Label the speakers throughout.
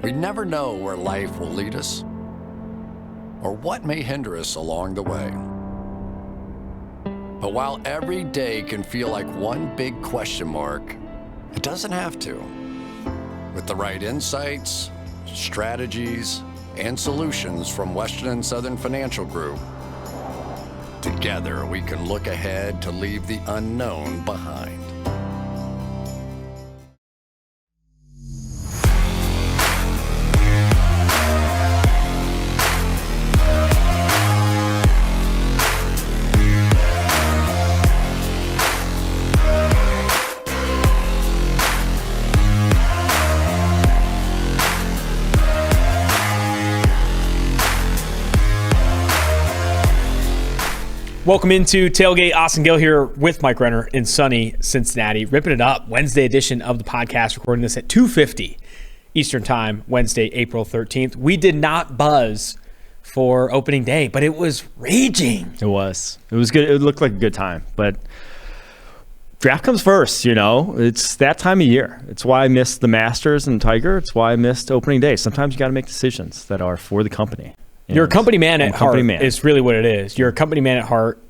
Speaker 1: We never know where life will lead us or what may hinder us along the way. But while every day can feel like one big question mark, it doesn't have to. With the right insights, strategies, and solutions from Western and Southern Financial Group, together we can look ahead to leave the unknown behind.
Speaker 2: Welcome into Tailgate. Austin Gayle here with Mike Renner in sunny Cincinnati, ripping it up. Wednesday edition of the podcast, recording this at 2:50 Eastern Time, Wednesday, April 13th. We did not buzz for opening day, but it was raging.
Speaker 3: It was good. It looked like a good time, but draft comes first, you know. It's that time of year. It's why I missed the Masters and Tiger. It's why I missed opening day. Sometimes you got to make decisions that are for the company.
Speaker 2: You're a company man at heart is really what it is. You're a company man at heart.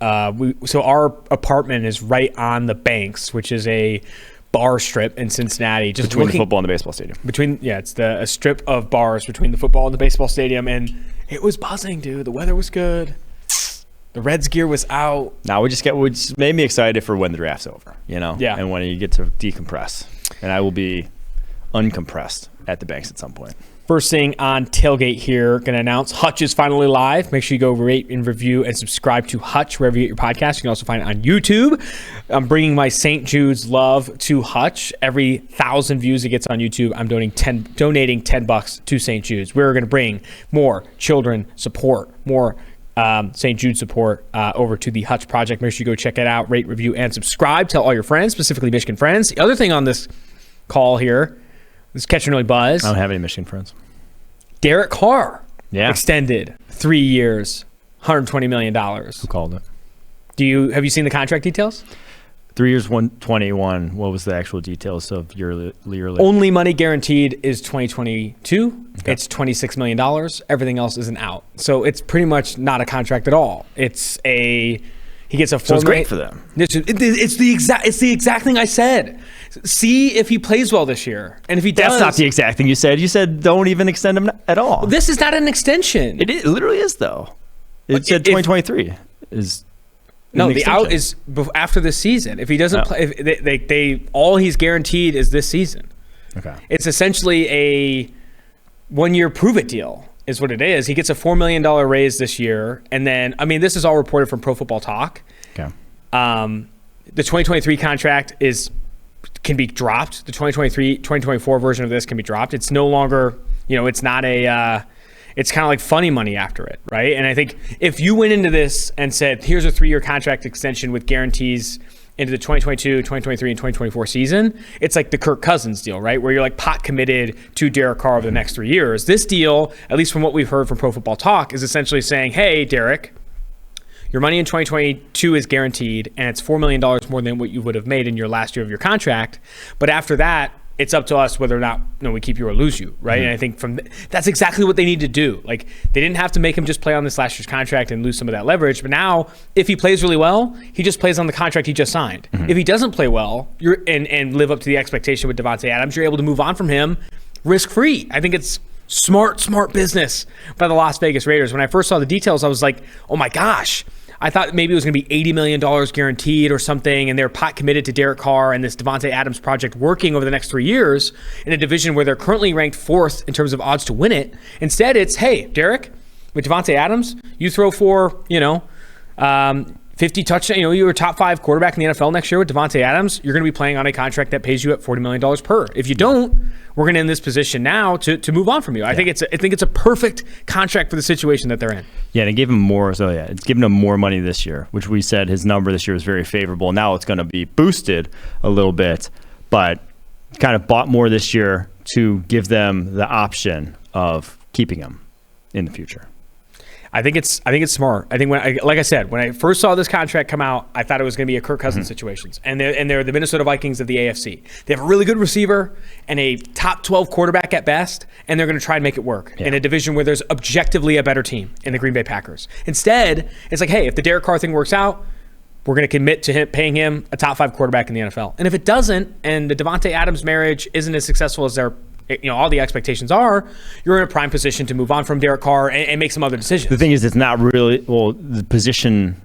Speaker 2: So our apartment is right on the Banks, which is a bar strip in Cincinnati. Just
Speaker 3: between the football and the baseball stadium.
Speaker 2: It's a strip of bars between the football and the baseball stadium. And it was buzzing, dude. The weather was good. The Reds gear was out.
Speaker 3: Now which made me excited for when the draft's over, you know?
Speaker 2: Yeah.
Speaker 3: And when you get to decompress. And I will be uncompressed at the Banks at some point.
Speaker 2: First thing on Tailgate here, going to announce Hutch is finally live. Make sure you go rate and review and subscribe to Hutch wherever you get your podcast. You can also find it on YouTube. I'm bringing my St. Jude's love to Hutch. Every 1,000 views it gets on YouTube, I'm donating $10 to St. Jude's. We're going to bring more children support, more St. Jude support over to the Hutch Project. Make sure you go check it out, rate, review, and subscribe. Tell all your friends, specifically Michigan friends. The other thing on this call here, this catch an early buzz.
Speaker 3: I don't have any Michigan friends.
Speaker 2: Derek Carr
Speaker 3: extended
Speaker 2: 3 years, $120 million.
Speaker 3: Who called it?
Speaker 2: Have you seen the contract details?
Speaker 3: 3 years, 121. What was the actual details of yearly?
Speaker 2: Only money guaranteed is 2022.
Speaker 3: Okay.
Speaker 2: It's $26 million. Everything else is an out. So it's pretty much not a contract at all. He gets a $4
Speaker 3: So it's great for them.
Speaker 2: It's the exact thing I said. See if he plays well this year, and if he does.
Speaker 3: That's not the exact thing you said. You said don't even extend him at all.
Speaker 2: This is not an extension.
Speaker 3: It literally is though. It said 2023 is.
Speaker 2: No, the out is after this season. If he doesn't play, they all he's guaranteed is this season.
Speaker 3: Okay.
Speaker 2: It's essentially a 1-year prove-it deal. Is what it is. He gets a $4 million raise this year, and then this is all reported from Pro Football Talk.
Speaker 3: Okay.
Speaker 2: The 2023 contract can be dropped. The 2024 version of this can be dropped. It's no longer, it's not it's kind of like funny money after it, right? And I think if you went into this and said, here's a 3-year contract extension with guarantees into the 2022, 2023, and 2024 season, it's like the Kirk Cousins deal, right? Where you're like pot committed to Derek Carr over the next 3 years. This deal, at least from what we've heard from Pro Football Talk, is essentially saying, hey, Derek, your money in 2022 is guaranteed, and it's $4 million more than what you would have made in your last year of your contract. But after that, it's up to us whether or not we keep you or lose you, right? Mm-hmm. And I think that's exactly what they need to do. Like, they didn't have to make him just play on this last year's contract and lose some of that leverage. But now, if he plays really well, he just plays on the contract he just signed. Mm-hmm. If he doesn't play well and live up to the expectation with Davante Adams, you're able to move on from him risk-free. I think it's smart business by the Las Vegas Raiders. When I first saw the details, I was like, oh my gosh. I thought maybe it was going to be $80 million guaranteed or something, and they're pot committed to Derek Carr and this Davante Adams project working over the next 3 years in a division where they're currently ranked 4th in terms of odds to win it. Instead, it's, hey, Derek, with Davante Adams, you throw for, 50 touchdowns. You're a top 5 quarterback in the NFL next year with Davante Adams. You're going to be playing on a contract that pays you at $40 million per. If you don't, we're going to end this position now to move on from you. I think it's a perfect contract for the situation that they're in.
Speaker 3: Yeah, and it gave him more. So it's given him more money this year, which we said his number this year was very favorable. Now it's going to be boosted a little bit, but kind of bought more this year to give them the option of keeping him in the future.
Speaker 2: I think it's smart. I think like I said, when I first saw this contract come out, I thought it was going to be a Kirk Cousins situations. And they're the Minnesota Vikings of the AFC. They have a really good receiver and a top 12 quarterback at best, and they're going to try and make it work in a division where there's objectively a better team in the Green Bay Packers. Instead, it's like, hey, if the Derek Carr thing works out, we're going to commit to paying him a top 5 quarterback in the NFL. And if it doesn't, and the Devontae Adams marriage isn't as successful as all the expectations are, you're in a prime position to move on from Derek Carr and make some other decisions.
Speaker 3: The thing is, it's not really, the position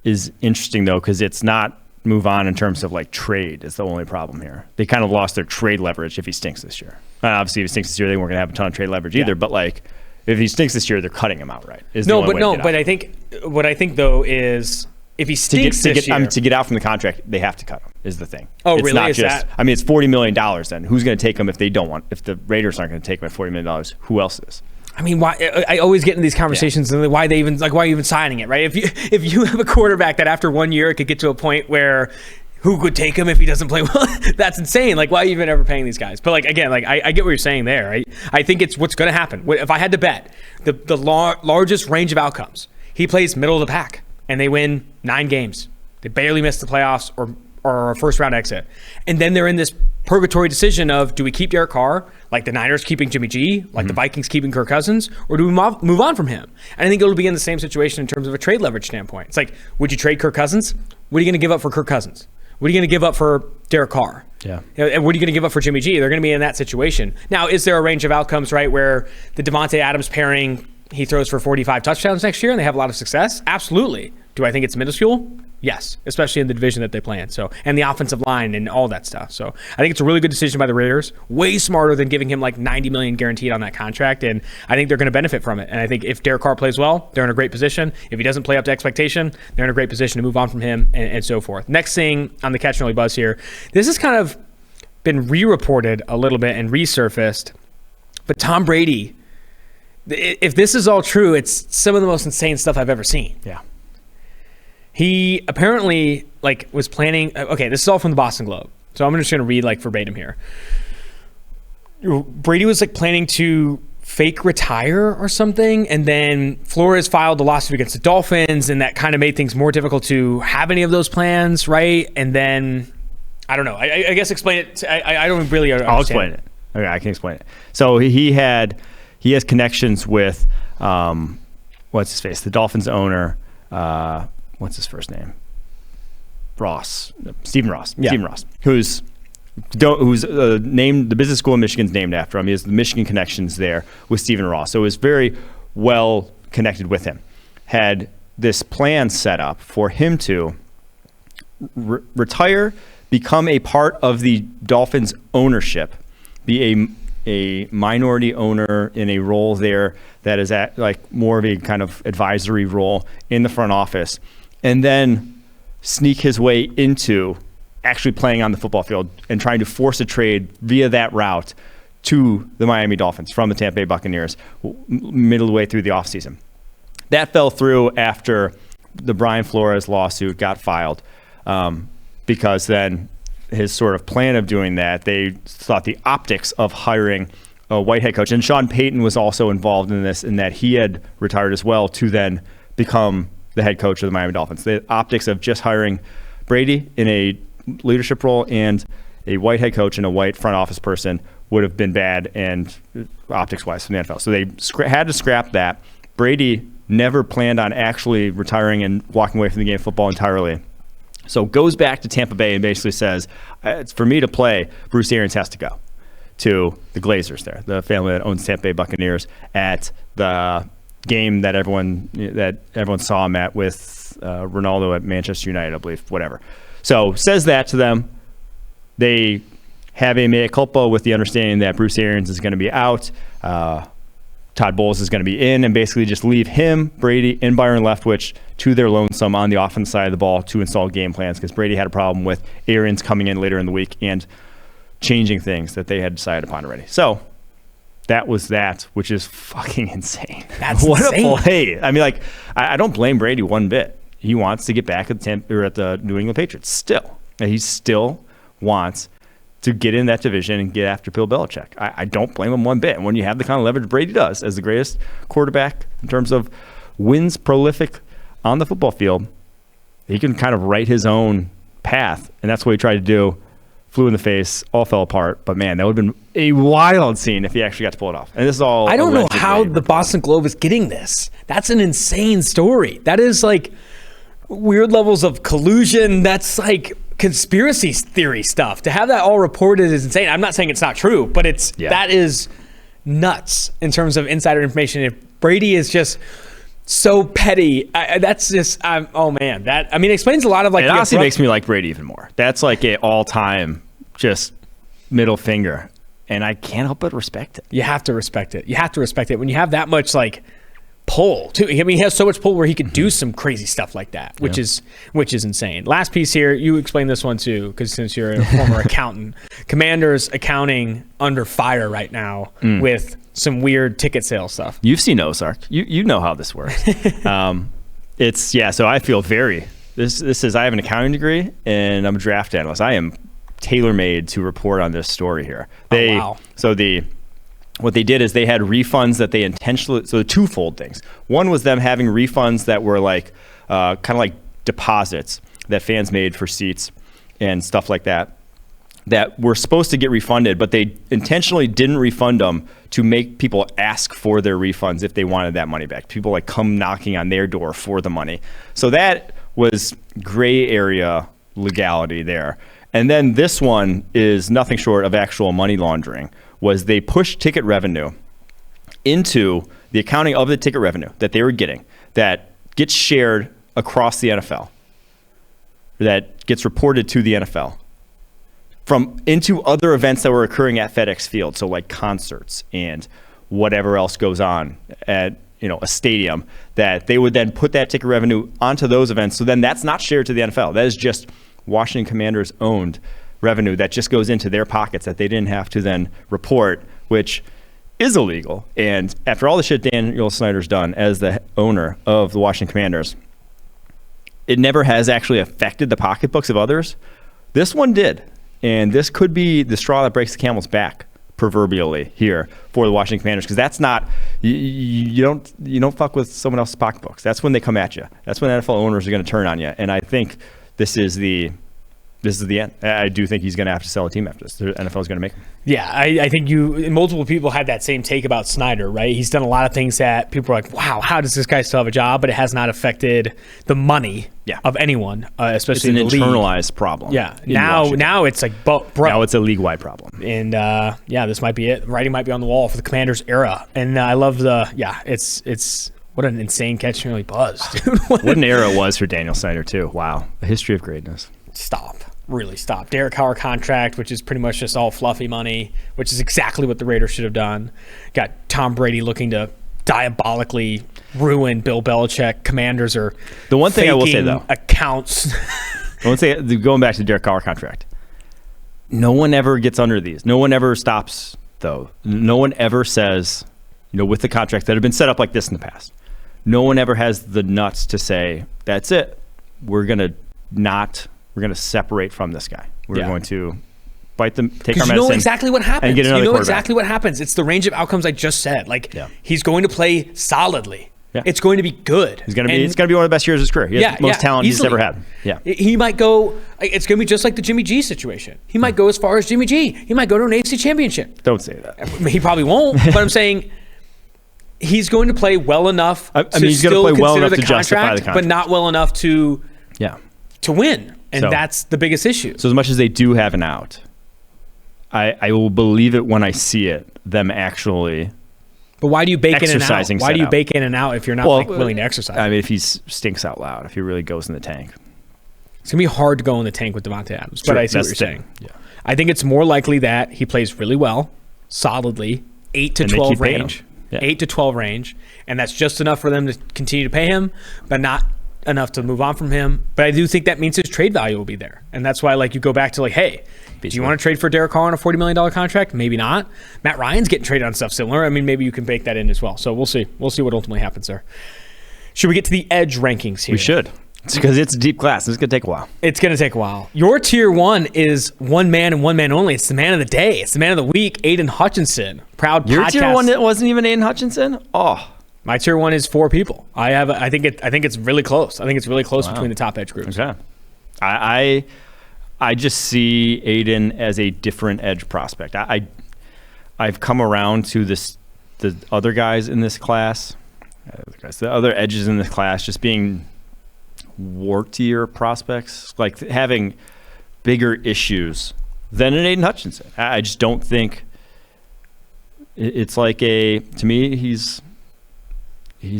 Speaker 3: is interesting though, because it's not move on in terms of like trade is the only problem here. They kind of lost their trade leverage if he stinks this year. And obviously, if he stinks this year, they weren't going to have a ton of trade leverage either. But like, if he stinks this year, they're cutting him outright.
Speaker 2: But I think what I think though is if he stinks this year,
Speaker 3: to get out from the contract, they have to cut him. Is the thing.
Speaker 2: Oh,
Speaker 3: it's
Speaker 2: really?
Speaker 3: Not
Speaker 2: is
Speaker 3: just,
Speaker 2: that?
Speaker 3: I mean, it's $40 million. Then who's going to take him if they don't want? If the Raiders aren't going to take him at $40 million, who else is?
Speaker 2: I mean, why? I always get in these conversations and why are you even signing it, right? If you have a quarterback that after 1 year it could get to a point where who could take him if he doesn't play well? That's insane. Like, why are you even ever paying these guys? But like again, like I get what you're saying there. Right? I think it's what's going to happen. If I had to bet, the largest range of outcomes, he plays middle of the pack and they win 9 games. They barely miss the playoffs or a first round exit. And then they're in this purgatory decision of, do we keep Derek Carr, like the Niners keeping Jimmy G, like the Vikings keeping Kirk Cousins, or do we move on from him? And I think it'll be in the same situation in terms of a trade leverage standpoint. It's like, would you trade Kirk Cousins? What are you going to give up for Kirk Cousins? What are you going to give up for Derek Carr?
Speaker 3: Yeah.
Speaker 2: And what are you going to give up for Jimmy G? They're going to be in that situation. Now, is there a range of outcomes, right, where the Devontae Adams pairing, he throws for 45 touchdowns next year and they have a lot of success? Absolutely. Do I think it's minuscule? Yes, especially in the division that they play in. So, and the offensive line and all that stuff. So I think it's a really good decision by the Raiders. Way smarter than giving him like $90 million guaranteed on that contract. And I think they're going to benefit from it. And I think if Derek Carr plays well, they're in a great position. If he doesn't play up to expectation, they're in a great position to move on from him and so forth. Next thing on the Catch and Early Buzz here, this has kind of been re-reported a little bit and resurfaced. But Tom Brady, if this is all true, it's some of the most insane stuff I've ever seen.
Speaker 3: Yeah.
Speaker 2: He apparently was planning. Okay, this is all from the Boston Globe, so I'm just going to read verbatim here. Brady was planning to fake retire or something, and then Flores filed a lawsuit against the Dolphins, and that kind of made things more difficult to have any of those plans, right? And then I don't know. I guess explain it. I don't really understand.
Speaker 3: I'll explain it. Okay, I can explain it. So he has connections with what's his face, the Dolphins owner. What's his first name? Stephen Ross.
Speaker 2: Yeah.
Speaker 3: Stephen Ross, who's named, the business school in Michigan's named after him. He has the Michigan connections there with Stephen Ross. So it was very well connected with him. Had this plan set up for him to retire, become a part of the Dolphins ownership, be a minority owner in a role there that is at more of a kind of advisory role in the front office, and then sneak his way into actually playing on the football field and trying to force a trade via that route to the Miami Dolphins from the Tampa Bay Buccaneers middle of the way through the offseason. That fell through after the Brian Flores lawsuit got filed, because then his sort of plan of doing that, they thought the optics of hiring a white head coach, and Sean Payton was also involved in this, in that he had retired as well to then become the head coach of the Miami Dolphins. The optics of just hiring Brady in a leadership role and a white head coach and a white front office person would have been bad, and optics-wise from the NFL. So they had to scrap that. Brady never planned on actually retiring and walking away from the game of football entirely. So goes back to Tampa Bay and basically says, it's for me to play, Bruce Arians has to go to the Glazers there, the family that owns Tampa Bay Buccaneers, at the game that everyone saw him at with Ronaldo at Manchester United, I believe, whatever. So says that to them. They have a mea culpa with the understanding that Bruce Arians is going to be out, Todd Bowles is going to be in, and basically just leave him, Brady, and Byron Leftwich to their lonesome on the offense side of the ball to install game plans, because Brady had a problem with Arians coming in later in the week and changing things that they had decided upon already. So that was that, which is fucking insane.
Speaker 2: That's
Speaker 3: what
Speaker 2: insane.
Speaker 3: A play. I mean, I don't blame Brady one bit. He wants to get back at the New England Patriots still. And he still wants to get in that division and get after Bill Belichick. I don't blame him one bit. And when you have the kind of leverage Brady does as the greatest quarterback in terms of wins prolific on the football field, he can kind of write his own path. And that's what he tried to do. Flew in the face, all fell apart. But man, that would have been a wild scene if he actually got to pull it off. And this is all.
Speaker 2: I don't know how the Boston Globe is getting this. That's an insane story. That is like weird levels of collusion. That's like conspiracy theory stuff. To have that all reported is insane. I'm not saying it's not true, but that is nuts in terms of insider information. If Brady is just so petty, that's just oh man, that explains a lot of like.
Speaker 3: It honestly makes me like Brady even more. That's like an all-time just middle finger, and I can't help but respect it.
Speaker 2: You have to respect it. You have to respect it when you have that much like pull too. I mean, he has so much pull where he could do some crazy stuff like that, which is insane. Last piece here, you explain this one too, because since you're a former accountant, Commanders accounting under fire right now with some weird ticket sales stuff.
Speaker 3: You've seen Ozark. You know how this works. So I feel this is I have an accounting degree and I'm a draft analyst. I am tailor-made to report on this story here. What they did is they had refunds that they intentionally, so twofold things. One was them having refunds that were like kind of like deposits that fans made for seats and stuff like that were supposed to get refunded, but they intentionally didn't refund them to make people ask for their refunds if they wanted that money back. People like come knocking on their door for the money. So that was gray area legality there. And then this one is nothing short of actual money laundering, was they pushed ticket revenue into the accounting of the ticket revenue that they were getting that gets shared across the NFL, that gets reported to the NFL, into other events that were occurring at FedEx Field, so like concerts and whatever else goes on at a stadium, that they would then put that ticket revenue onto those events. So then that's not shared to the NFL. That is just Washington Commanders owned revenue that just goes into their pockets that they didn't have to then report, which is illegal. And after all the shit Daniel Snyder's done as the owner of the Washington Commanders, it never has actually affected the pocketbooks of others. This one did. And this could be the straw that breaks the camel's back, proverbially, here for the Washington Commanders, because that's not you don't fuck with someone else's pocketbooks. That's when they come at you. That's when NFL owners are going to turn on you. And I think this is the end. I do think he's going to have to sell a team after this. The NFL is going to make him.
Speaker 2: Yeah, I think multiple people had that same take about Snyder, right? He's done a lot of things that people are like, wow, how does this guy still have a job? But it has not affected the money of anyone, especially in the league.
Speaker 3: It's an internalized problem.
Speaker 2: Yeah, now it's like, bro.
Speaker 3: Now it's a league-wide problem.
Speaker 2: And this might be it. Writing might be on the wall for the Commanders era. And I love it's what an insane catch and really buzz, dude.
Speaker 3: What an era it was for Daniel Snyder, too. Wow, a history of greatness.
Speaker 2: Really stop. Derek Carr contract, which is pretty much just all fluffy money, which is exactly what the Raiders should have done. Got Tom Brady looking to diabolically ruin Bill Belichick. Commanders are
Speaker 3: the one thing I will say though
Speaker 2: accounts.
Speaker 3: I would say, going back to the Derek Carr contract, no one ever gets under these. No one ever stops though. No one ever says, with the contracts that have been set up like this in the past, no one ever has the nuts to say, that's it. We're going to separate from this guy. We're going to take our medicine.
Speaker 2: You know exactly what happens.
Speaker 3: And get another quarterback.
Speaker 2: Exactly what happens. It's the range of outcomes I just said. He's going to play solidly. Yeah. It's going to be good.
Speaker 3: It's going to be one of the best years of his career. He has the most talent he's ever had. Yeah.
Speaker 2: He might go. It's going to be just like the Jimmy G situation. He might go as far as Jimmy G. He might go to an AFC championship.
Speaker 3: Don't say that.
Speaker 2: He probably won't. But I'm saying he's going to play well enough.
Speaker 3: He's going to play well enough to justify the contract,
Speaker 2: but not well enough to win. And that's the biggest issue.
Speaker 3: So as much as they do have an out, I will believe it when I see it, them actually.
Speaker 2: But why do you bake in and out?
Speaker 3: Exercising
Speaker 2: Why do you bake in and out if you're not willing to exercise?
Speaker 3: I mean, if he stinks out loud, if he really goes in the tank.
Speaker 2: It's going to be hard to go in the tank with Devontae Adams, but I see what you're saying.
Speaker 3: Yeah.
Speaker 2: I think it's more likely that he plays really well, solidly, 8 to 12 range. 8 to 12 range, and that's just enough for them to continue to pay him, but not enough to move on from him. But I do think that means his trade value will be there. And that's why you go back to hey, do you want to trade for Derek Carr on a $40 million contract? Maybe not. Matt Ryan's getting traded on stuff similar. I mean, maybe you can bake that in as well. So we'll see. We'll see what ultimately happens there. Should we get to the edge rankings here?
Speaker 3: We should. It's because it's a deep class. It's going to take a while.
Speaker 2: It's going to take a while. Your tier 1 is one man and one man only. It's the man of the day. It's the man of the week, Aiden Hutchinson. Proud
Speaker 3: Your
Speaker 2: podcast.
Speaker 3: tier 1 wasn't even Aiden Hutchinson? Oh.
Speaker 2: My tier 1 is 4 people. I think it's really close. I think it's really close between the top edge groups.
Speaker 3: Okay. I just see Aiden as a different edge prospect. I've come around to the other guys in this class, the other edges in this class, just being wartier prospects, like having bigger issues than an Aiden Hutchinson. I just don't think it's like to me, he's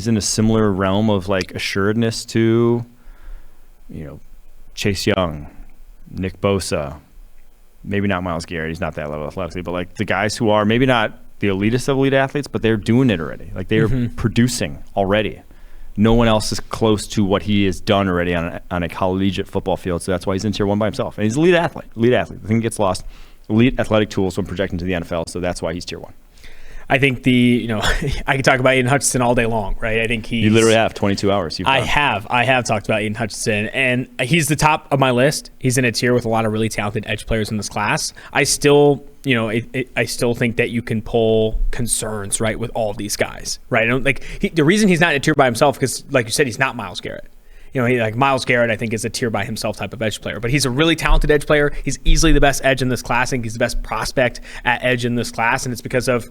Speaker 3: in a similar realm of like assuredness to, Chase Young, Nick Bosa, maybe not Myles Garrett. He's not that level athletically, but like the guys who are maybe not the elitist of elite athletes, but they're doing it already. Like they're producing already. No one else is close to what he has done already on a collegiate football field. So that's why he's in tier 1 by himself. And he's an elite athlete. The thing gets lost. Elite athletic tools when projecting to the NFL. So that's why he's tier 1.
Speaker 2: I think I could talk about Aiden Hutchinson all day long, right? I think you
Speaker 3: literally have 22 hours.
Speaker 2: I have talked about Aiden Hutchinson, and he's the top of my list. He's in a tier with a lot of really talented edge players in this class. I still, I still think that you can pull concerns, right, with all these guys, right? I don't the reason he's not in a tier by himself because, like you said, he's not Myles Garrett. Myles Garrett, I think, is a tier by himself type of edge player. But he's a really talented edge player. He's easily the best edge in this class. I think he's the best prospect at edge in this class, and it's because of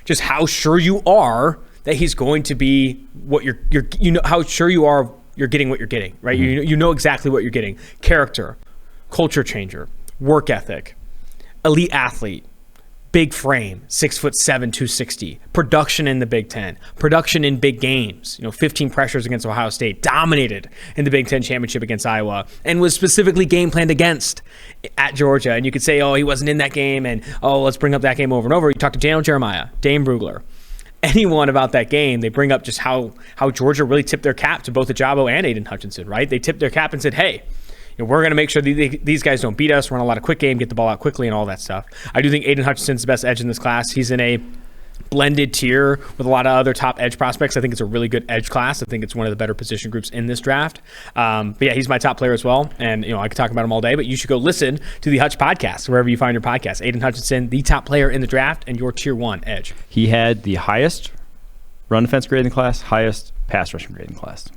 Speaker 2: just how sure you are that he's going to be what how sure you are you're getting what you're getting, right?
Speaker 3: Mm-hmm.
Speaker 2: You know exactly what you're getting. Character, culture changer, work ethic, elite athlete, big frame, 6'7", 260, production in the Big Ten, production in big games, 15 pressures against Ohio State, dominated in the Big Ten championship against Iowa, and was specifically game planned against at Georgia. And you could say, oh, he wasn't in that game, and let's bring up that game over and over. You talk to Jalen Jeremiah, Dane Brugler, anyone about that game, they bring up just how Georgia really tipped their cap to both Ajabo and Aidan Hutchinson, right? They tipped their cap and said, hey, we're going to make sure these guys don't beat us, run a lot of quick game, get the ball out quickly, and all that stuff. I do think Aiden Hutchinson's the best edge in this class. He's in a blended tier with a lot of other top edge prospects. I think it's a really good edge class. I think it's one of the better position groups in this draft. But yeah, he's my top player as well. And I could talk about him all day, but you should go listen to the Hutch podcast, wherever you find your podcast. Aiden Hutchinson, the top player in the draft and your tier 1 edge.
Speaker 3: He had the highest run defense grade in the class, highest pass rushing grade in the class.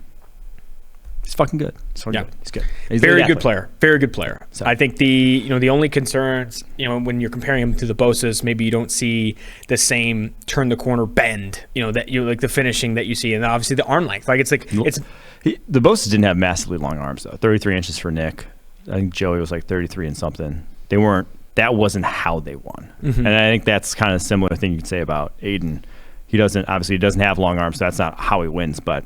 Speaker 3: He's fucking good. He's good. He's
Speaker 2: Very good player. Very good player.
Speaker 3: So.
Speaker 2: I think the only concerns, when you're comparing him to the Bosas, maybe you don't see the same turn the corner bend, that you like the finishing that you see, and obviously the arm length.
Speaker 3: The Bosas didn't have massively long arms though. 33 inches for Nick. I think Joey was like 33 and something. That wasn't how they won. Mm-hmm. And I think that's kind of a similar thing you could say about Aiden. He doesn't have long arms, so that's not how he wins, but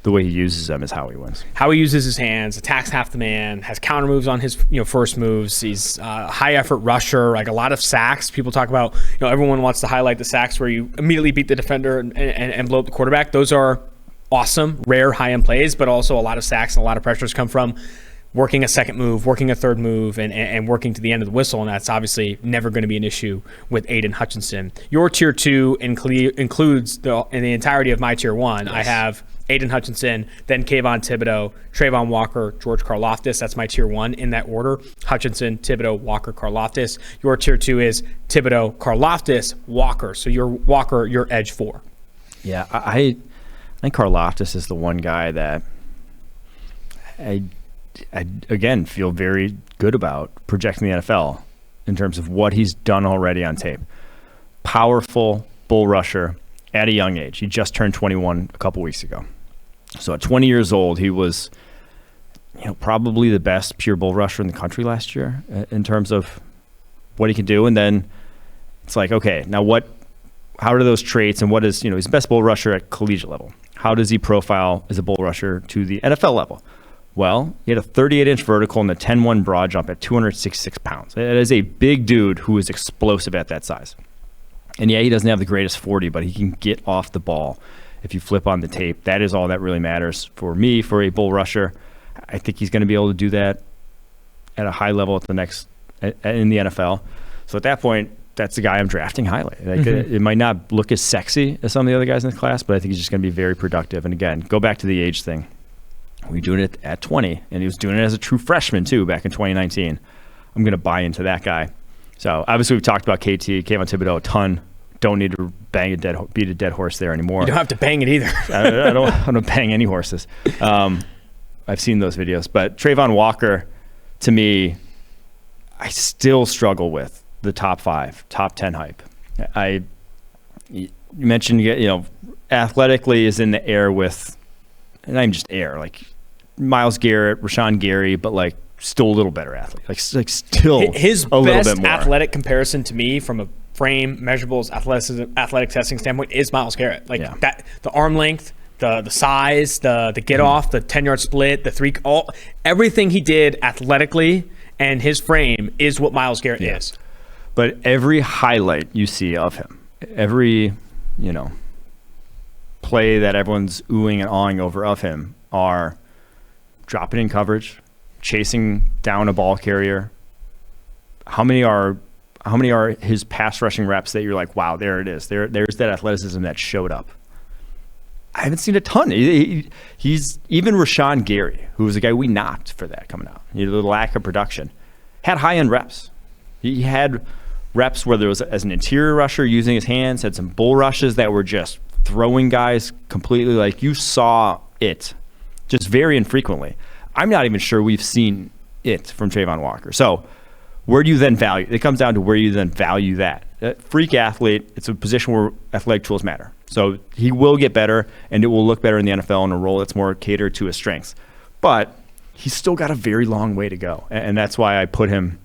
Speaker 3: the way he uses them is how he wins.
Speaker 2: How he uses his hands, attacks half the man, has counter moves on his first moves. He's a high effort rusher, like a lot of sacks. People talk about, everyone wants to highlight the sacks where you immediately beat the defender and blow up the quarterback. Those are awesome, rare, high end plays, but also a lot of sacks and a lot of pressures come from working a second move, working a third move, and working to the end of the whistle, and that's obviously never going to be an issue with Aiden Hutchinson. Your tier 2 includes in the entirety of my tier 1. Yes. I have Aiden Hutchinson, then Kayvon Thibodeau, Trayvon Walker, George Karlaftis. That's my tier 1 in that order. Hutchinson, Thibodeau, Walker, Karlaftis. Your tier 2 is Thibodeau, Karlaftis, Walker. So your Walker, your edge 4.
Speaker 3: Yeah, I think Karlaftis is the one guy that I again feel very good about projecting the NFL in terms of what he's done already on tape. Powerful bull rusher at a young age. He just turned 21 a couple weeks ago. So at 20 years old, he was probably the best pure bull rusher in the country last year in terms of what he can do. And then it's like, okay, now how do those traits and what is, he's the best bull rusher at collegiate level. How does he profile as a bull rusher to the NFL level? Well, he had a 38-inch vertical and a 10-1 broad jump at 266 pounds. That is a big dude who is explosive at that size. And yeah, he doesn't have the greatest 40, but he can get off the ball if you flip on the tape. That is all that really matters for me, for a bull rusher. I think he's going to be able to do that at a high level in the NFL. So at that point, that's the guy I'm drafting highly. It might not look as sexy as some of the other guys in the class, but I think he's just going to be very productive. And again, go back to the age thing. We doing it at 20, and he was doing it as a true freshman too back in 2019. I'm going to buy into that guy. So obviously we've talked about Kayvon Thibodeau a ton don't need to beat a dead horse there anymore.
Speaker 2: You don't have to bang it either.
Speaker 3: I don't bang any horses. I've seen those videos, but Trayvon Walker, to me, I still struggle with the top 5, top 10 hype. You mentioned, athletically is in the air with, and not even just air, like Myles Garrett, Rashawn Gary, but like still a little better athlete, like still
Speaker 2: his
Speaker 3: a little
Speaker 2: best
Speaker 3: bit more
Speaker 2: athletic comparison to me from a frame, measurables, athletic testing standpoint is Myles Garrett. Like that, the arm length, the size, the get off, the 10-yard split, the three, everything he did athletically and his frame is what Myles Garrett is.
Speaker 3: But every highlight you see of him, every play that everyone's oohing and awing over of him are dropping in coverage, chasing down a ball carrier. How many are his pass rushing reps that you're like, wow, there it is. There's that athleticism that showed up. I haven't seen a ton. He's even Rashawn Gary, who was a guy we knocked for that coming out. The lack of production, had high end reps. He had reps where there was as an interior rusher using his hands, had some bull rushes that were just throwing guys completely. Like you saw it, just very infrequently. I'm not even sure we've seen it from Trayvon Walker. So where do you then value? It comes down to where you then value that. Freak athlete, it's a position where athletic tools matter. So he will get better, and it will look better in the NFL in a role that's more catered to his strengths. But he's still got a very long way to go, and that's why I put him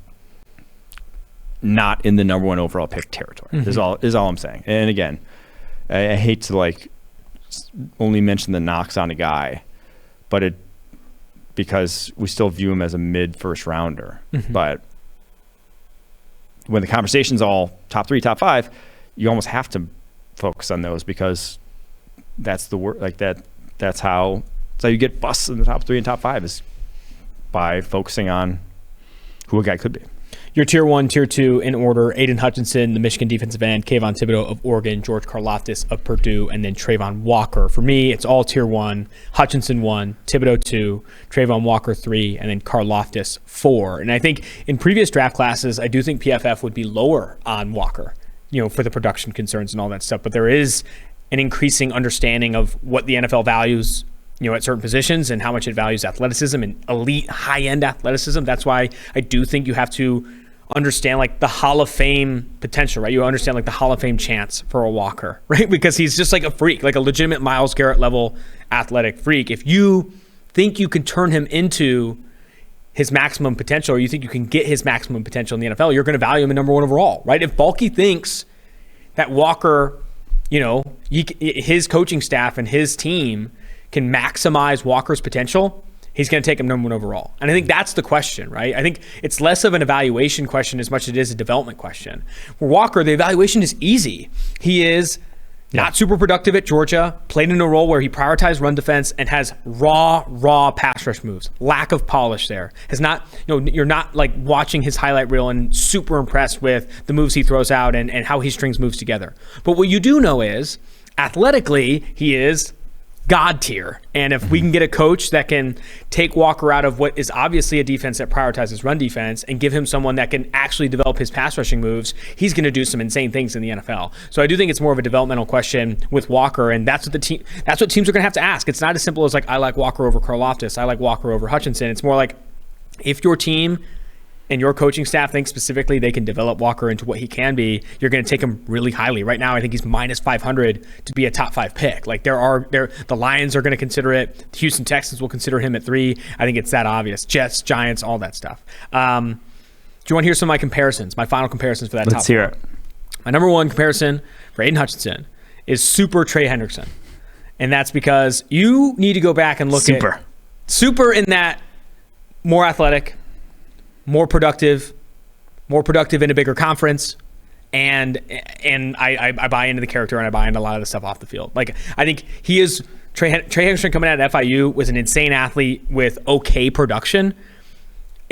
Speaker 3: not in the number 1 overall pick territory. Is all I'm saying. And again, I hate to only mention the knocks on a guy, but because we still view him as a mid-first rounder. But when the conversation's all top 3, top 5, you almost have to focus on those because that's the word. Like that's how you get busts in the top 3 and top 5 is by focusing on who a guy could be.
Speaker 2: Your tier 1, tier 2 in order: Aiden Hutchinson, the Michigan defensive end; Kayvon Thibodeau of Oregon; George Karlaftis of Purdue; and then Trayvon Walker. For me, it's all tier 1: Hutchinson 1, Thibodeau 2, Trayvon Walker 3, and then Karlaftis 4. And I think in previous draft classes, I do think PFF would be lower on Walker, for the production concerns and all that stuff. But there is an increasing understanding of what the NFL values, at certain positions and how much it values athleticism and elite high-end athleticism. That's why I do think you have to understand the Hall of Fame potential, right? You understand the Hall of Fame chance for a Walker, right? Because he's just like a freak, like a legitimate Myles Garrett level athletic freak. If you think you can turn him into his maximum potential, or you think you can get his maximum potential in the NFL, you're going to value him in number 1 overall, right? If Balky thinks that Walker, his coaching staff and his team can maximize Walker's potential, he's going to take him number 1 overall. And I think that's the question, right? I think it's less of an evaluation question as much as it is a development question. For Walker, the evaluation is easy. He is not super productive at Georgia, played in a role where he prioritized run defense and has raw pass rush moves. Lack of polish there. Has not, you're not watching his highlight reel and super impressed with the moves he throws out and how he strings moves together. But what you do know is, athletically, he is God tier. And if we can get a coach that can take Walker out of what is obviously a defense that prioritizes run defense and give him someone that can actually develop his pass rushing moves, he's going to do some insane things in the NFL. So I do think it's more of a developmental question with Walker, and that's what teams are going to have to ask. It's not as simple as I like Walker over Karlaftis, I like Walker over Hutchinson. It's more like, if your team and your coaching staff thinks specifically they can develop Walker into what he can be, you're going to take him really highly. Right now, I think he's minus 500 to be a top 5 pick. The Lions are going to consider it. The Houston Texans will consider him at 3. I think it's that obvious. Jets, Giants, all that stuff. Do you want to hear some of my comparisons, my final comparisons for that top 4?
Speaker 3: Let's hear it.
Speaker 2: My number 1 comparison for Aiden Hutchinson is super Trey Hendrickson. And that's because you need to go back and look at super in that more athletic, more productive in a bigger conference, and I buy into the character, and I buy into a lot of the stuff off the field. I think he is Trey Hendrickson coming out of FIU was an insane athlete with okay production.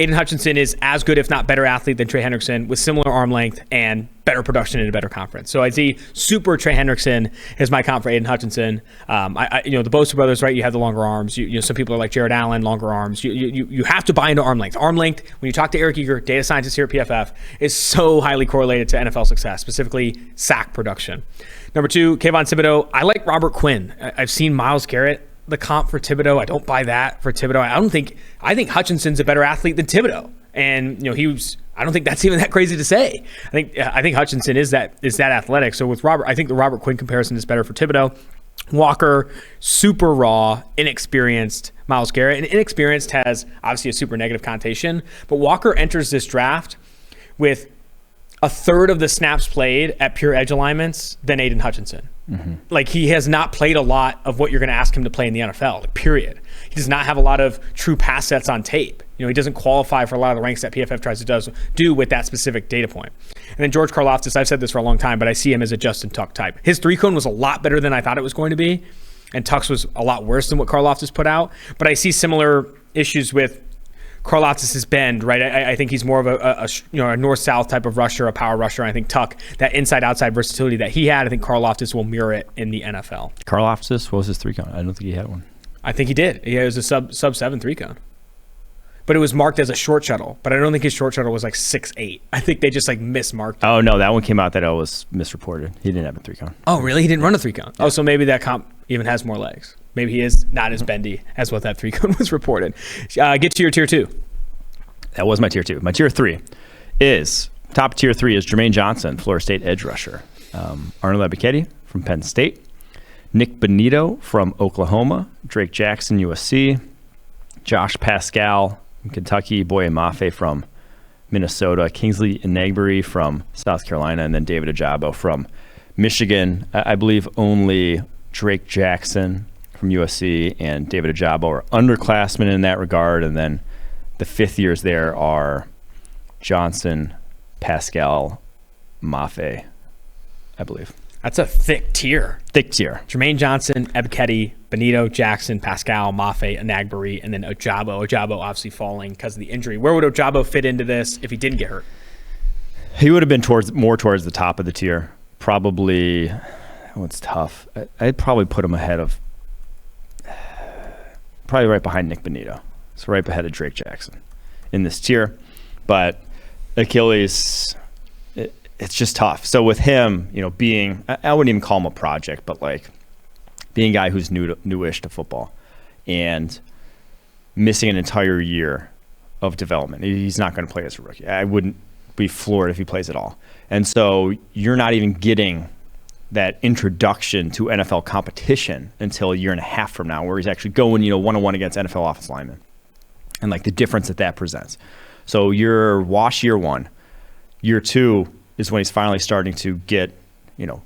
Speaker 2: Aiden Hutchinson is as good, if not better athlete than Trey Hendrickson with similar arm length and better production in a better conference. So I see super Trey Hendrickson as my comp for Aiden Hutchinson. The Bosa brothers, right? You have the longer arms. Some people are like Jared Allen, longer arms. You have to buy into arm length. Arm length, when you talk to Eric Eager, data scientist here at PFF, is so highly correlated to NFL success, specifically sack production. Number 2, Kayvon Thibodeau. I like Robert Quinn. I've seen Myles Garrett, the comp for Thibodeau. I don't buy that for Thibodeau. I think Hutchinson's a better athlete than Thibodeau. And I don't think that's even that crazy to say. I think Hutchinson is that athletic. So with Robert, I think the Robert Quinn comparison is better for Thibodeau. Walker, super raw, inexperienced. Myles Garrett, and inexperienced has obviously a super negative connotation, but Walker enters this draft with a third of the snaps played at pure edge alignments than Aiden Hutchinson. Mm-hmm. Like, he has not played a lot of what you're going to ask him to play in the NFL, period. He does not have a lot of true pass sets on tape. He doesn't qualify for a lot of the ranks that PFF tries to do with that specific data point. And then George Karlaftis, I've said this for a long time, but I see him as a Justin Tuck type. His 3-cone was a lot better than I thought it was going to be, and Tuck's was a lot worse than what Karlaftis put out. But I see similar issues with Karlaftis' bend, right? I think he's more of a north-south type of rusher, a power rusher. I think Tuck, that inside-outside versatility that he had, I think Karlaftis will mirror it in the NFL.
Speaker 3: Karlaftis, what was his 3-cone? I don't think he had one.
Speaker 2: I think he did. He was a sub 7 3-cone. But it was marked as a short shuttle. But I don't think his short shuttle was like 6'8". I think they just mismarked it.
Speaker 3: Oh, no, that one came out that it was misreported. He didn't have a 3-cone.
Speaker 2: Oh, really? He didn't run a 3-cone? Yeah. Oh, so maybe that comp even has more legs. Maybe he is not as bendy as what that 3-cone was reported. Get to your tier 2.
Speaker 3: That was my tier 2. My tier 3 is, top tier 3 is Jermaine Johnson, Florida State edge rusher. Arnold Ebiketie from Penn State. Nick Bonito from Oklahoma. Drake Jackson, USC. Josh Pascal from Kentucky. Boye Mafe from Minnesota. Kingsley Enagbare from South Carolina. And then David Ojabo from Michigan. I believe only Drake Jackson from USC and David Ojabo are underclassmen in that regard. And then the fifth years there are Johnson, Pascal, Mafe, I believe.
Speaker 2: That's a thick tier.
Speaker 3: Thick tier.
Speaker 2: Jermaine Johnson, Ebiketie, Bonito, Jackson, Pascal, Mafe, Enagbare, and then Ojabo. Ojabo obviously falling because of the injury. Where would Ojabo fit into this if he didn't get hurt?
Speaker 3: He would have been more towards the top of the tier. Probably, it's tough. I'd probably put him ahead of, probably right behind Nick Bonito. So right ahead of Drake Jackson in this tier. But Achilles, it's just tough. So with him, being, I wouldn't even call him a project, but being a guy who's newish to football and missing an entire year of development. He's not going to play as a rookie. I wouldn't be floored if he plays at all. And so you're not even getting that introduction to NFL competition until a year and a half from now, where he's actually going, one-on-one against NFL offensive linemen. And the difference that presents. So you're wash year 1. Year 2 is when he's finally starting to get,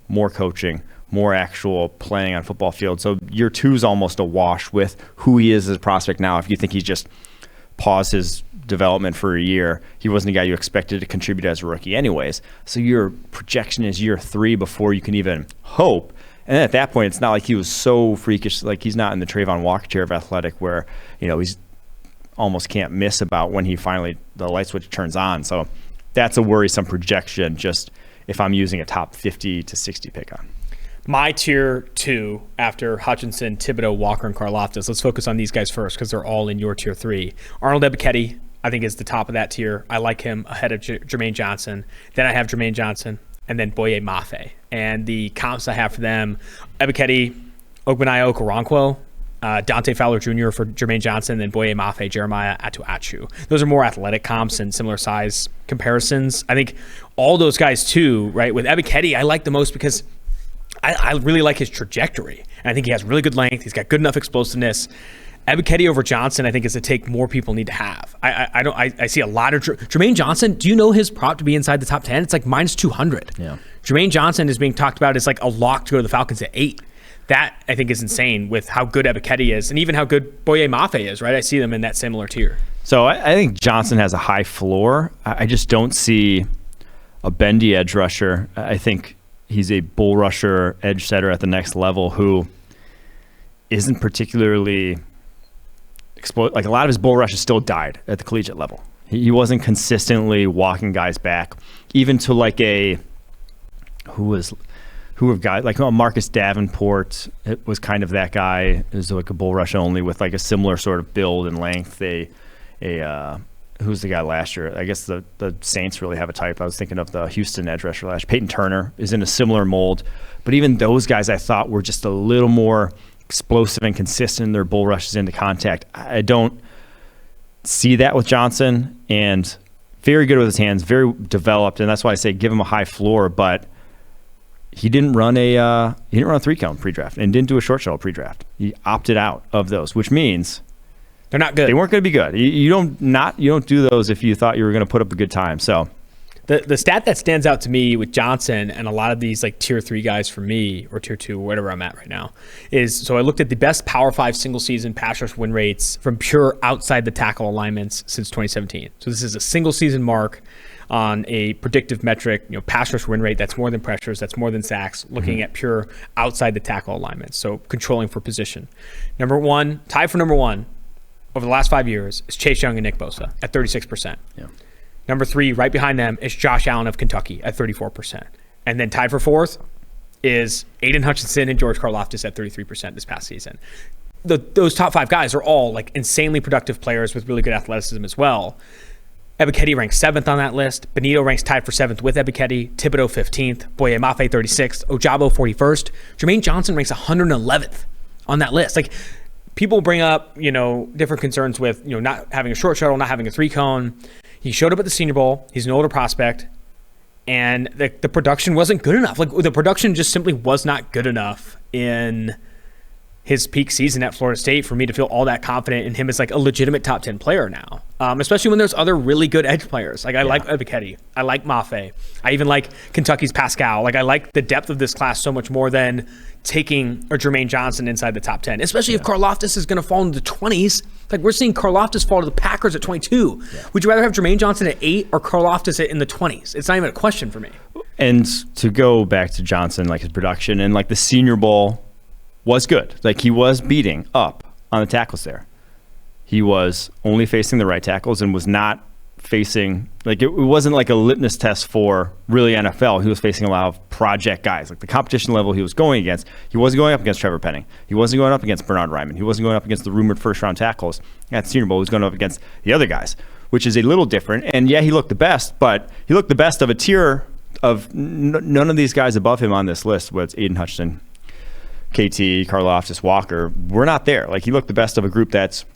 Speaker 3: more coaching, more actual playing on football field. So year 2 is almost a wash with who he is as a prospect now. If you think he's just paused his development for a year, he wasn't a guy you expected to contribute as a rookie anyways. So your projection is year 3 before you can even hope. And then at that point, it's not like he was so freakish. He's not in the Trayvon Walker tier of athletic where, he's almost can't miss about when he finally, the light switch turns on. So that's a worrisome projection, just if I'm using a top 50 to 60 pick on.
Speaker 2: My tier 2 after Hutchinson, Thibodeau, Walker, and Karlaftis. Let's focus on these guys first because they're all in your tier 3. Arnold Ebiketie, I think, is the top of that tier. I like him ahead of Jermaine Johnson. Then I have Jermaine Johnson and then Boye Mafe. And the comps I have for them, Ebiketie, Ogbenaya Okoronkwo, Dante Fowler Jr. for Jermaine Johnson, then Boye Mafe, Jeremiah Atu-Achu. Those are more athletic comps and similar size comparisons. I think all those guys too, right? With Ebiketie, I like the most because I really like his trajectory. And I think he has really good length. He's got good enough explosiveness. Ebiketie over Johnson, I think, is a take more people need to have. I see a lot of Jermaine Johnson. Do you know his prop to be inside the top 10? It's minus 200.
Speaker 3: Yeah.
Speaker 2: Jermaine Johnson is being talked about as a lock to go to the Falcons at 8. That, I think, is insane with how good Ebiketie is and even how good Boye Mafe is, right? I see them in that similar tier.
Speaker 3: So I think Johnson has a high floor. I just don't see a bendy edge rusher. I think he's a bull rusher, edge setter at the next level who isn't particularly a lot of his bull rushes still died at the collegiate level. He wasn't consistently walking guys back, even to like who have guys like Marcus Davenport. It was kind of that guy. It was like a bull rush only with like a similar sort of build and length. Who's the guy last year? I guess the Saints really have a type. I was thinking of the Houston edge rusher last year. Peyton Turner is in a similar mold. But even those guys I thought were just a little more explosive and consistent in their bull rushes into contact. I don't see that with Johnson, and very good with his hands, very developed, and that's why I say give him a high floor, but he didn't run a 3-count pre-draft and didn't do a short shuttle pre-draft. He opted out of those, which means
Speaker 2: they're not good.
Speaker 3: They weren't going to be good. You don't do those if you thought you were going to put up a good time. So
Speaker 2: the stat that stands out to me with Johnson and a lot of these like tier 3 guys for me, or tier 2, whatever I'm at right now, is so I looked at the best Power 5 single season pass rush win rates from pure outside the tackle alignments since 2017. So this is a single season mark on a predictive metric, pass rush win rate that's more than pressures, that's more than sacks, looking at pure outside the tackle alignments, so controlling for position. Tied for number one over the last 5 years is Chase Young and Nick Bosa at 36%.
Speaker 3: Yeah.
Speaker 2: Number 3, right behind them, is Josh Allen of Kentucky at 34%. And then tied for 4th is Aiden Hutchinson and George Karlaftis at 33% this past season. Those top 5 guys are all like insanely productive players with really good athleticism as well. Ketty ranks 7th on that list. Benito ranks tied for 7th with Ketty. Thibodeau 15th. Boye Mafe 36th. Ojabo 41st. Jermaine Johnson ranks 111th on that list. Like, people bring up, different concerns with, not having a short shuttle, not having a 3-cone. He showed up at the Senior Bowl. He's an older prospect. And the production wasn't good enough. Like, the production just simply was not good enough in his peak season at Florida State for me to feel all that confident in him as like a legitimate top 10 player now. Especially when there's other really good edge players. Like, I like Ketty. I like Mafe. I even like Kentucky's Pascal. Like, I like the depth of this class so much more than taking a Jermaine Johnson inside the top 10, especially if Karlaftis is going to fall into the 20s. Like, we're seeing Karlaftis fall to the Packers at 22. Yeah. Would you rather have Jermaine Johnson at 8 or Karlaftis in the 20s? It's not even a question for me.
Speaker 3: And to go back to Johnson, like his production and like the Senior Bowl was good. Like, he was beating up on the tackles there. He was only facing the right tackles and was not facing, like, it wasn't like a litmus test for really NFL. He was facing a lot of project guys. Like, the competition level he was going against, he wasn't going up against Trevor Penning. He wasn't going up against Bernard Ryman. He wasn't going up against the rumored first-round tackles at Senior Bowl. He was going up against the other guys, which is a little different. And yeah, he looked the best, but he looked the best of a tier of none of these guys above him on this list, whether it's Aiden Hutchinson, KT, Karlaftis, Walker. We're not there. Like, he looked the best of a group that's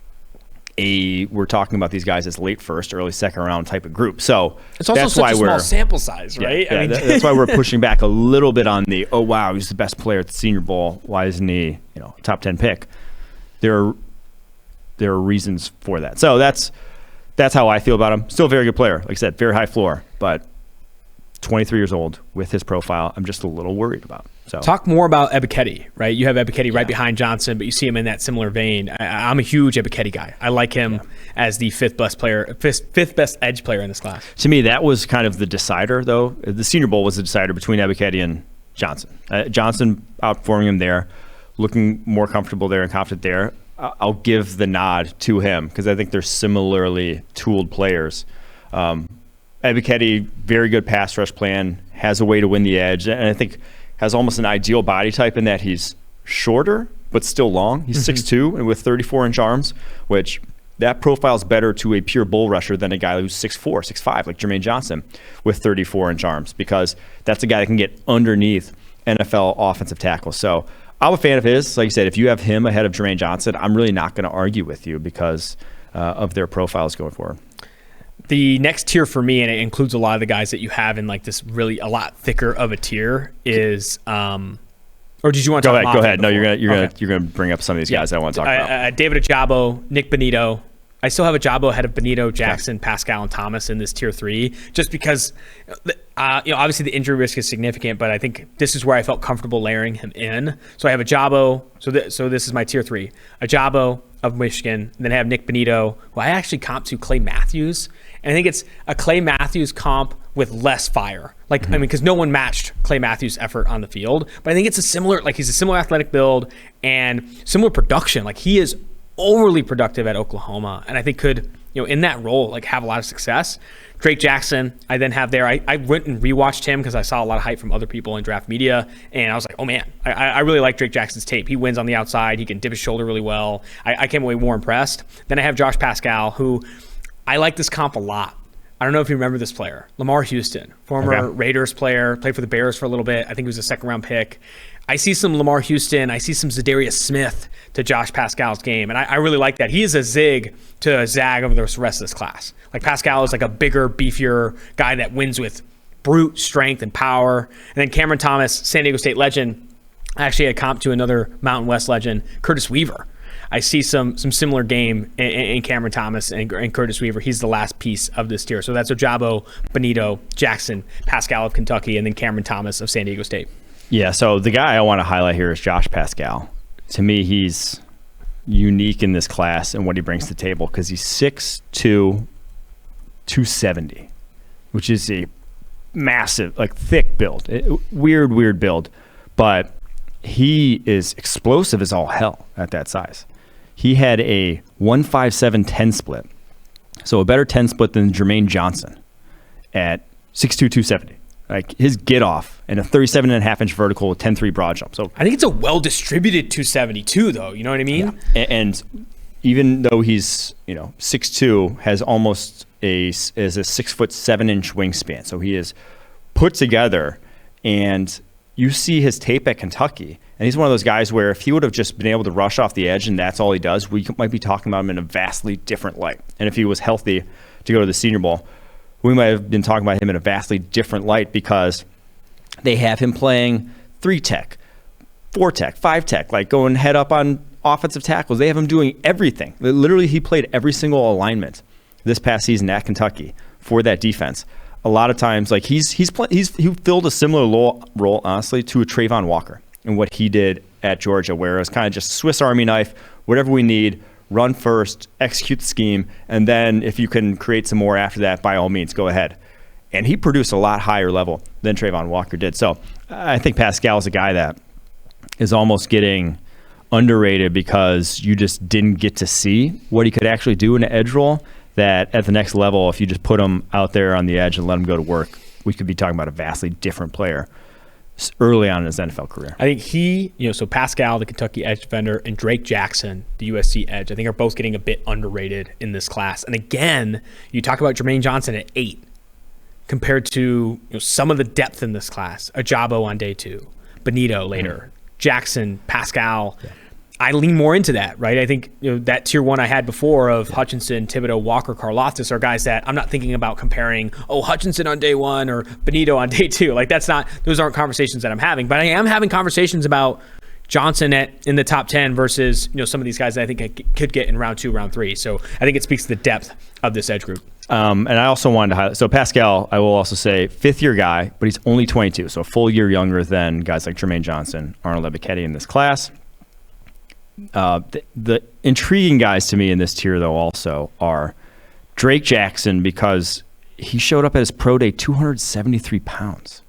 Speaker 3: we're talking about these guys as late first, early second round type of group. So
Speaker 2: it's also such a small sample size, right?
Speaker 3: Yeah, that's why we're pushing back a little bit on the, oh wow, he's the best player at the Senior Bowl. Why isn't he, top 10 pick? There are reasons for that. So that's how I feel about him. Still a very good player. Like I said, very high floor, but 23 years old with his profile, I'm just a little worried about. So
Speaker 2: talk more about Ketty, right? You have Ketty right behind Johnson, but you see him in that similar vein. I'm a huge Ketty guy. I like him as the fifth best edge player in this class.
Speaker 3: To me, that was kind of the decider, though. The Senior Bowl was the decider between Ketty and Johnson. Johnson outperforming him there, looking more comfortable there and confident there. I'll give the nod to him because I think they're similarly tooled players. Ketty, very good pass rush plan, has a way to win the edge, and I think has almost an ideal body type in that he's shorter but still long. He's 6'2" and with 34-inch arms, which that profile's better to a pure bull rusher than a guy who's 6'4", 6'5", like Jermaine Johnson with 34-inch arms, because that's a guy that can get underneath NFL offensive tackles. So I'm a fan of his. Like you said, if you have him ahead of Jermaine Johnson, I'm really not going to argue with you because of their profiles going forward.
Speaker 2: The next tier for me, and it includes a lot of the guys that you have in like this really a lot thicker of a tier, is or did you want to talk about
Speaker 3: Go ahead. No, you're gonna bring up some of these guys I want to talk about.
Speaker 2: David Ojabo, Nick Benito. I still have Ojabo ahead of Benito, Jackson, Pascal, and Thomas in this tier 3, just because obviously the injury risk is significant, but I think this is where I felt comfortable layering him in. So I have Ojabo. So this is my tier 3. Ojabo of Michigan. And then I have Nick Benito, who I actually comp to Clay Matthews. And I think it's a Clay Matthews comp with less fire. Like, because no one matched Clay Matthews' effort on the field. But I think it's he's a similar athletic build and similar production. Like, he is overly productive at Oklahoma, and I think could in that role, like have a lot of success. Drake Jackson, I then have there. I went and rewatched him because I saw a lot of hype from other people in draft media, and I was like, oh man, I really like Drake Jackson's tape. He wins on the outside. He can dip his shoulder really well. I came away more impressed. Then I have Josh Pascal, who I like this comp a lot. I don't know if you remember this player, Lamar Houston, former Raiders player, played for the Bears for a little bit. I think he was a second-round pick. I see some Lamar Houston. I see some Zadarius Smith to Josh Pascal's game, and I really like that. He is a zig to a zag over the rest of this class. Like Pascal is like a bigger, beefier guy that wins with brute strength and power. And then Cameron Thomas, San Diego State legend, actually a comp to another Mountain West legend, Curtis Weaver. I see some similar game in Cameron Thomas and Curtis Weaver. He's the last piece of this tier. So that's Ojabo, Benito, Jackson, Pascal of Kentucky, and then Cameron Thomas of San Diego State.
Speaker 3: Yeah, so the guy I want to highlight here is Josh Pascal. To me, he's unique in this class and what he brings to the table because he's 6'2", 270, which is a massive, like thick build. Weird build. But he is explosive as all hell at that size. He had a 1.57-10 split. So a better 10 split than Jermaine Johnson at 6'2", 270. Like his get off and a 37.5-inch vertical with 10-3 broad jump. So
Speaker 2: I think it's a well-distributed 272 though. You know what I mean?
Speaker 3: Yeah. And even though he's 6'2", has almost a 6'7" wingspan. So he is put together, and you see his tape at Kentucky, and he's one of those guys where if he would have just been able to rush off the edge and that's all he does, we might be talking about him in a vastly different light. And if he was healthy to go to the Senior Bowl, we might have been talking about him in a vastly different light because they have him playing 3-tech, 4-tech, 5-tech, like going head up on offensive tackles. They have him doing everything. Literally, he played every single alignment this past season at Kentucky for that defense. A lot of times, like he filled a similar role, honestly, to a Trayvon Walker and what he did at Georgia, where it was kind of just Swiss Army knife, whatever we need, run first, execute the scheme, and then if you can create some more after that, by all means, go ahead. And he produced a lot higher level than Trayvon Walker did. So I think Pascal is a guy that is almost getting underrated because you just didn't get to see what he could actually do in an edge role, that at the next level, if you just put him out there on the edge and let him go to work, we could be talking about a vastly different player early on in his NFL career.
Speaker 2: I think he, so Pascal, the Kentucky edge defender, and Drake Jackson, the USC edge, I think are both getting a bit underrated in this class. And again, you talk about Jermaine Johnson at 8 compared to some of the depth in this class. Ojabo on day 2, Benito later, Jackson, Pascal. Yeah. I lean more into that, right? I think that tier 1 I had before of Hutchinson, Thibodeau, Walker, Karlaftis are guys that I'm not thinking about comparing, Hutchinson on day 1 or Benito on day 2. Like those aren't conversations that I'm having. But I am having conversations about Johnson in the top 10 versus some of these guys that I think I could get in round 2, round 3. So I think it speaks to the depth of this edge group.
Speaker 3: And I also wanted to highlight, so Pascal, I will also say 5th-year guy, but he's only 22, so a full year younger than guys like Jermaine Johnson, Arnold Ketty in this class. The intriguing guys to me in this tier, though, also are Drake Jackson, because he showed up at his pro day 273 pounds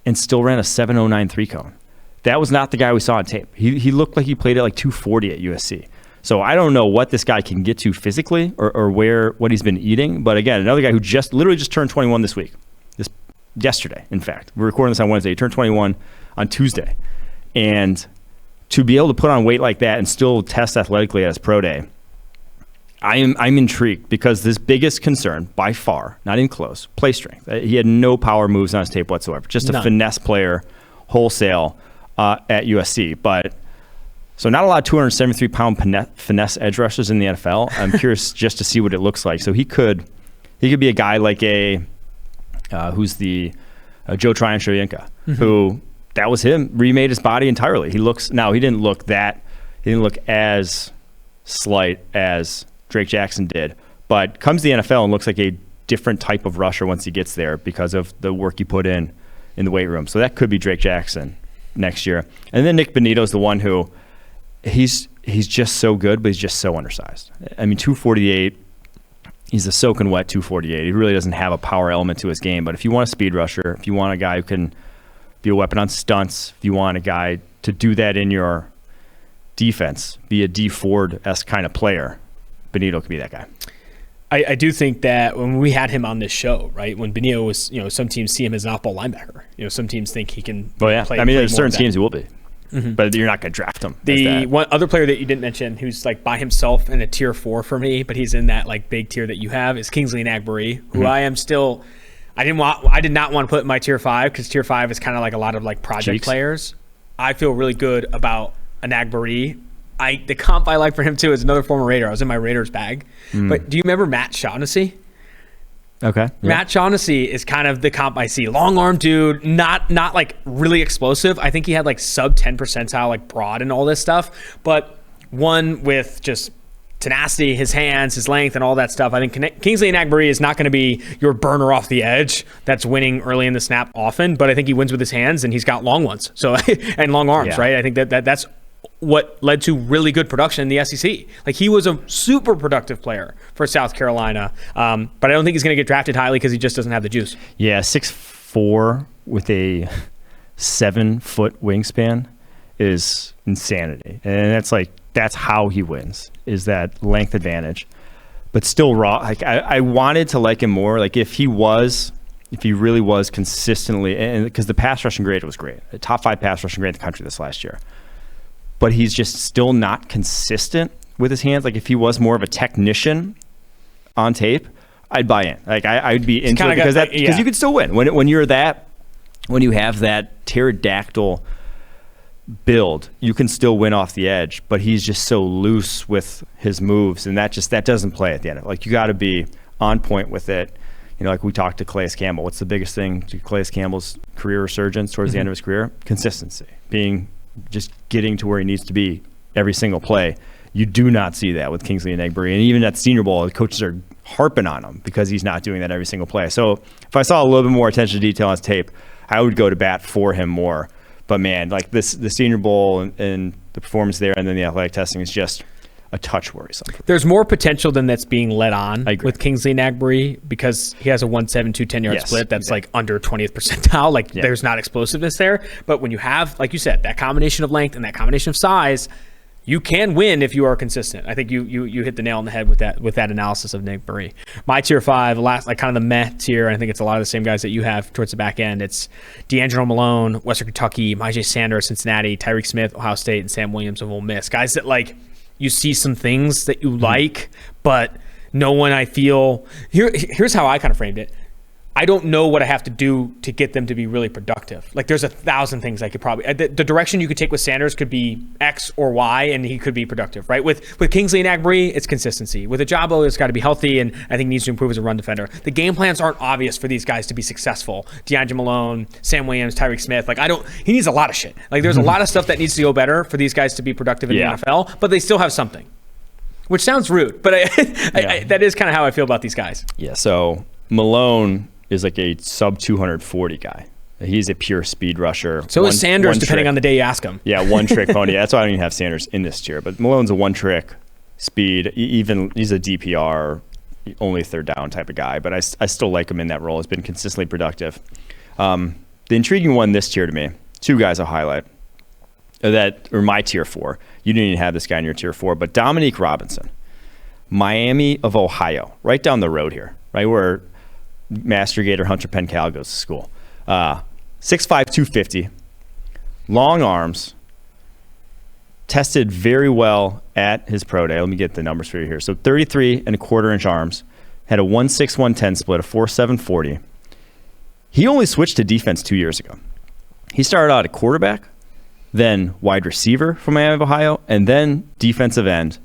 Speaker 3: and still ran a 7.09 3-cone. That was not the guy we saw on tape. He looked like he played at like 240 at USC. So I don't know what this guy can get to physically or what he's been eating. But again, another guy who literally just turned 21 this week. Yesterday, in fact. We're recording this on Wednesday. He turned 21 on Tuesday. And to be able to put on weight like that and still test athletically at his pro day, I'm intrigued because this biggest concern, by far, not even close, play strength. He had no power moves on his tape whatsoever. Just a finesse player wholesale at USC. But so not a lot of 273-pound finesse edge rushers in the NFL. I'm curious just to see what it looks like. So he could be a guy like who's the Joe Tryon-Shoyinka, who that was him, remade his body entirely. He didn't look as slight as Drake Jackson did, but comes to the NFL and looks like a different type of rusher once he gets there because of the work he put in the weight room. So that could be Drake Jackson next year. And then Nick Benito's the one who he's just so good, but he's just so undersized. I mean, 248, he's a soaking wet 248. He really doesn't have a power element to his game, but if you want a speed rusher, if you want a guy who can be a weapon on stunts, if you want a guy to do that in your defense, be a D Ford-esque kind of player, Benito could be that guy.
Speaker 2: I do think that when we had him on this show, right, when Benio was, some teams see him as an off-ball linebacker. Some teams think he can play.
Speaker 3: I mean, there's certain teams he will be. Mm-hmm. But you're not going to draft him.
Speaker 2: The one other player that you didn't mention who's like by himself in a tier 4 for me, but he's in that like big tier that you have, is Kingsley Nagbari, who I am still – I did not want to put in my tier 5 because tier 5 is kind of like a lot of like project players. I feel really good about Nagbari. The comp I like for him too is another former Raider. I was in my Raiders bag. But do you remember Matt Shaughnessy?
Speaker 3: Okay. Yeah.
Speaker 2: Matt Shaughnessy is kind of the comp I see. Long arm dude, not like really explosive. I think he had like sub 10 percentile, like broad and all this stuff. But one with just tenacity, his hands, his length, and all that stuff. I think Kingsley Nagbari is not going to be your burner off the edge that's winning early in the snap often. But I think he wins with his hands, and he's got long ones. So and long arms, right? I think that's what led to really good production in the SEC. Like, he was a super productive player for South Carolina, but I don't think he's going to get drafted highly because he just doesn't have the juice.
Speaker 3: Yeah, 6'4" with a 7-foot wingspan is insanity, and that's how he wins, is that length advantage. But still raw. Like, I wanted to like him more. Like, if he really was consistently, and because the pass rushing grade was great, a top 5 pass rushing grade in the country this last year. But he's just still not consistent with his hands. Like, if he was more of a technician on tape, I'd buy in. Like, I'd be into it because you can still win when you have that pterodactyl build. You can still win off the edge, but he's just so loose with his moves, and that doesn't play at the end of it. Like, you got to be on point with it. Like we talked to Calais Campbell. What's the biggest thing to Calais Campbell's career resurgence towards the end of his career? Consistency, just getting to where he needs to be every single play. You do not see that with Kingsley Nagbari. And even at Senior Bowl, the coaches are harping on him because he's not doing that every single play. So if I saw a little bit more attention to detail on his tape, I would go to bat for him more. But man, like the Senior Bowl and the performance there and then the athletic testing is just a touch worrisome. There's
Speaker 2: more potential than that's being let on with Kingsley Nagbari because he has a 1.72 10-yard split that's like under 20th percentile. Like, there's not explosiveness there. But when you have, like you said, that combination of length and that combination of size, you can win if you are consistent. I think you hit the nail on the head with that analysis of Nagbari. My tier 5, like kind of the meh tier, I think it's a lot of the same guys that you have towards the back end. It's D'Angelo Malone, Western Kentucky, Myjai Sanders, Cincinnati, Tyreek Smith, Ohio State, and Sam Williams of Ole Miss. Guys that, like, you see some things that you like, but no one, I feel... Here's how I kind of framed it. I don't know what I have to do to get them to be really productive. Like, there's 1,000 things I could probably... The direction you could take with Sanders could be X or Y, and he could be productive, right? With Kingsley Nagbari, it's consistency. With Ajabo, it's got to be healthy, and I think needs to improve as a run defender. The game plans aren't obvious for these guys to be successful. D'Angelo Malone, Sam Williams, Tyreek Smith. Like, he needs a lot of shit. Like, there's a lot of stuff that needs to go better for these guys to be productive in the NFL, but they still have something. Which sounds rude, but that is kind of how I feel about these guys.
Speaker 3: Yeah, so Malone is like a sub 240 guy. He's a pure speed rusher.
Speaker 2: So is Sanders, depending on the day you ask him.
Speaker 3: Yeah, one-trick pony. That's why I don't even have Sanders in this tier. But Malone's a one-trick speed. Even he's a DPR, only third down type of guy. But I still like him in that role. He's been consistently productive. The intriguing one this tier to me, 2 guys I'll highlight, that are my tier 4. You didn't even have this guy in your tier 4. But Dominique Robinson, Miami of Ohio, right down the road here, right where Master Gator Hunter Pascal goes to school. 6'5", 250, long arms, tested very well at his pro day. Let me get the numbers for you here. So 33 and a quarter inch arms, had a 1.6, 110 split, a 4.7 40. He only switched to defense 2 years ago. He started out at quarterback, then wide receiver from Miami of Ohio, and then defensive end.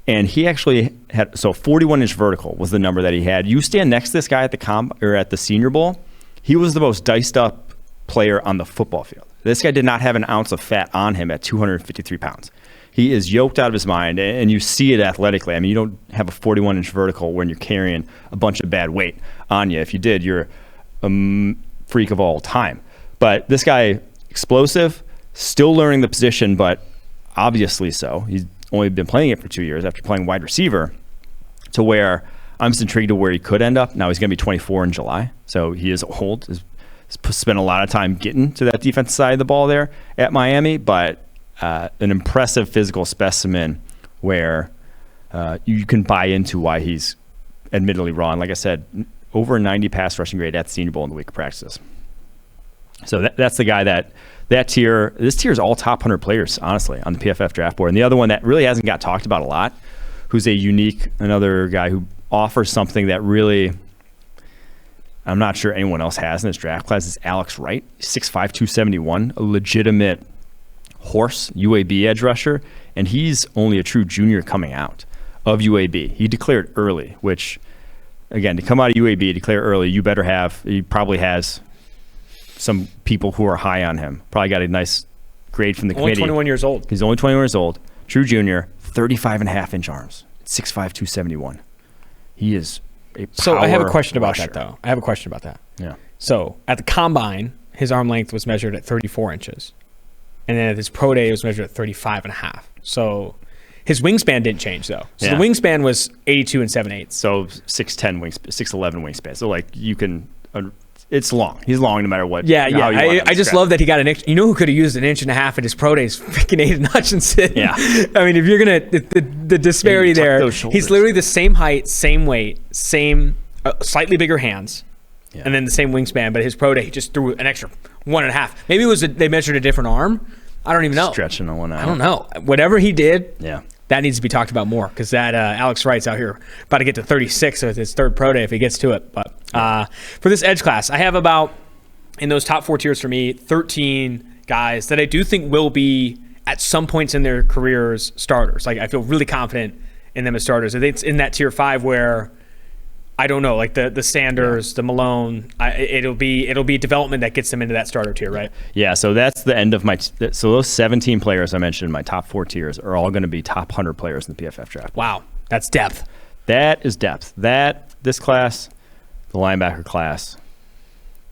Speaker 3: And he actually had, 41-inch vertical was the number that he had. You stand next to this guy at the Senior Bowl, he was the most diced up player on the football field. This guy did not have an ounce of fat on him at 253 pounds. He is yoked out of his mind, and you see it athletically. I mean, you don't have a 41-inch vertical when you're carrying a bunch of bad weight on you. If you did, you're a freak of all time. But this guy, explosive, still learning the position, but obviously so. He's only been playing it for 2 years after playing wide receiver, to where I'm just intrigued to where he could end up. Now he's going to be 24 in July, so he is old. He's spent a lot of time getting to that defensive side of the ball there at Miami, but an impressive physical specimen where you can buy into why he's admittedly raw. And like I said, over a 90 pass rushing grade at the Senior Bowl in the week of practices. So that's the guy this tier is all top 100 players, honestly, on the PFF draft board. And the other one that really hasn't got talked about a lot, who's another guy who offers something that really I'm not sure anyone else has in this draft class, is Alex Wright, 6'5", 271, a legitimate horse UAB edge rusher, and he's only a true junior coming out of UAB. He declared early, which, again, to come out of UAB, declare early, he probably has some people who are high on him. Probably got a nice grade from the committee.
Speaker 2: Only 21 years old.
Speaker 3: He's only 21 years old. True junior, 35.5-inch arms, 6'5", 271. He is a power
Speaker 2: So I have a question about
Speaker 3: rusher.
Speaker 2: that, though. I have a question about that.
Speaker 3: Yeah.
Speaker 2: So at the combine, his arm length was measured at 34 inches. And then at his pro day, it was measured at 35.5. So his wingspan didn't change, though. So the wingspan was 82 7/8.
Speaker 3: So 6'10 wingspan, 6'11 wingspan. So like you can, it's long. He's long no matter what.
Speaker 2: Yeah.
Speaker 3: I
Speaker 2: just love that he got an inch. You know who could have used an inch and a half at his pro days? Freaking Aiden Hutchinson.
Speaker 3: Yeah.
Speaker 2: I mean, if you're going to, the disparity there, he's literally the same height, same weight, same, slightly bigger hands, and then the same wingspan. But his pro day, he just threw an extra 1.5. Maybe it was they measured a different arm. I don't even know.
Speaker 3: Stretching on one out.
Speaker 2: I don't know. Whatever he did,
Speaker 3: yeah,
Speaker 2: that needs to be talked about more, because that Alex Wright's out here about to get to 36 with his third pro day if he gets to it. But for this edge class, I have about, in those top 4 tiers for me, 13 guys that I do think will be at some points in their careers starters. Like, I feel really confident in them as starters. I think it's in that tier 5 where I don't know, like the Sanders, the Malone. It'll be development that gets them into that starter tier, right?
Speaker 3: Yeah. So that's the end of my. So those 17 players I mentioned in my top 4 tiers are all going to be top 100 players in the PFF draft.
Speaker 2: Wow, that's depth.
Speaker 3: That is depth. This class, the linebacker class,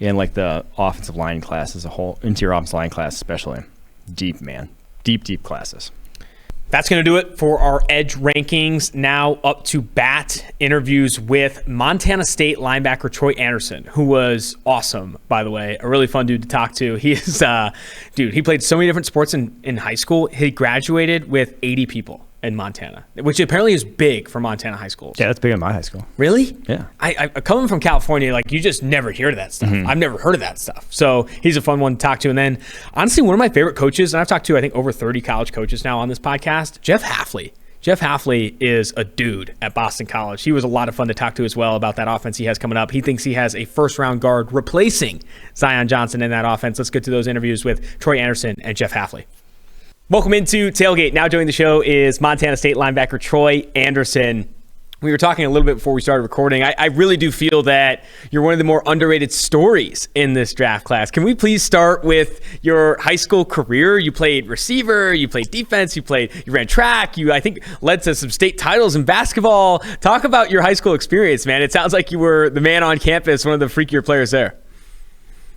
Speaker 3: and like the offensive line class as a whole, interior offensive line class especially, deep, man, deep classes.
Speaker 2: That's going to do it for our edge rankings. Now up to bat, interviews with Montana State linebacker Troy Andersen, who was awesome, by the way. A really fun dude to talk to. He is, he played so many different sports in high school. He graduated with 80 people in Montana, which apparently is big for Montana high schools.
Speaker 3: Yeah, that's big in my high school.
Speaker 2: Really?
Speaker 3: Yeah.
Speaker 2: I coming from California, like, you just never hear of that stuff. Mm-hmm. I've never heard of that stuff. So he's a fun one to talk to. And then, honestly, one of my favorite coaches, and I've talked to, I think, over 30 college coaches now on this podcast, Jeff Hafley. Jeff Hafley is a dude at Boston College. He was a lot of fun to talk to as well about that offense he has coming up. He thinks he has a first-round guard replacing Zion Johnson in that offense. Let's get to those interviews with Troy Andersen and Jeff Hafley. Welcome into Tailgate. Now joining the show is Montana State linebacker Troy Andersen. We were talking a little bit before we started recording. I really do feel that you're one of the more underrated stories in this draft class. Can we please start with your high school career? You played receiver, you played defense, you ran track, you, I think, led to some state titles in basketball. Talk about your high school experience, man. It sounds like you were the man on campus, one of the freakier players there.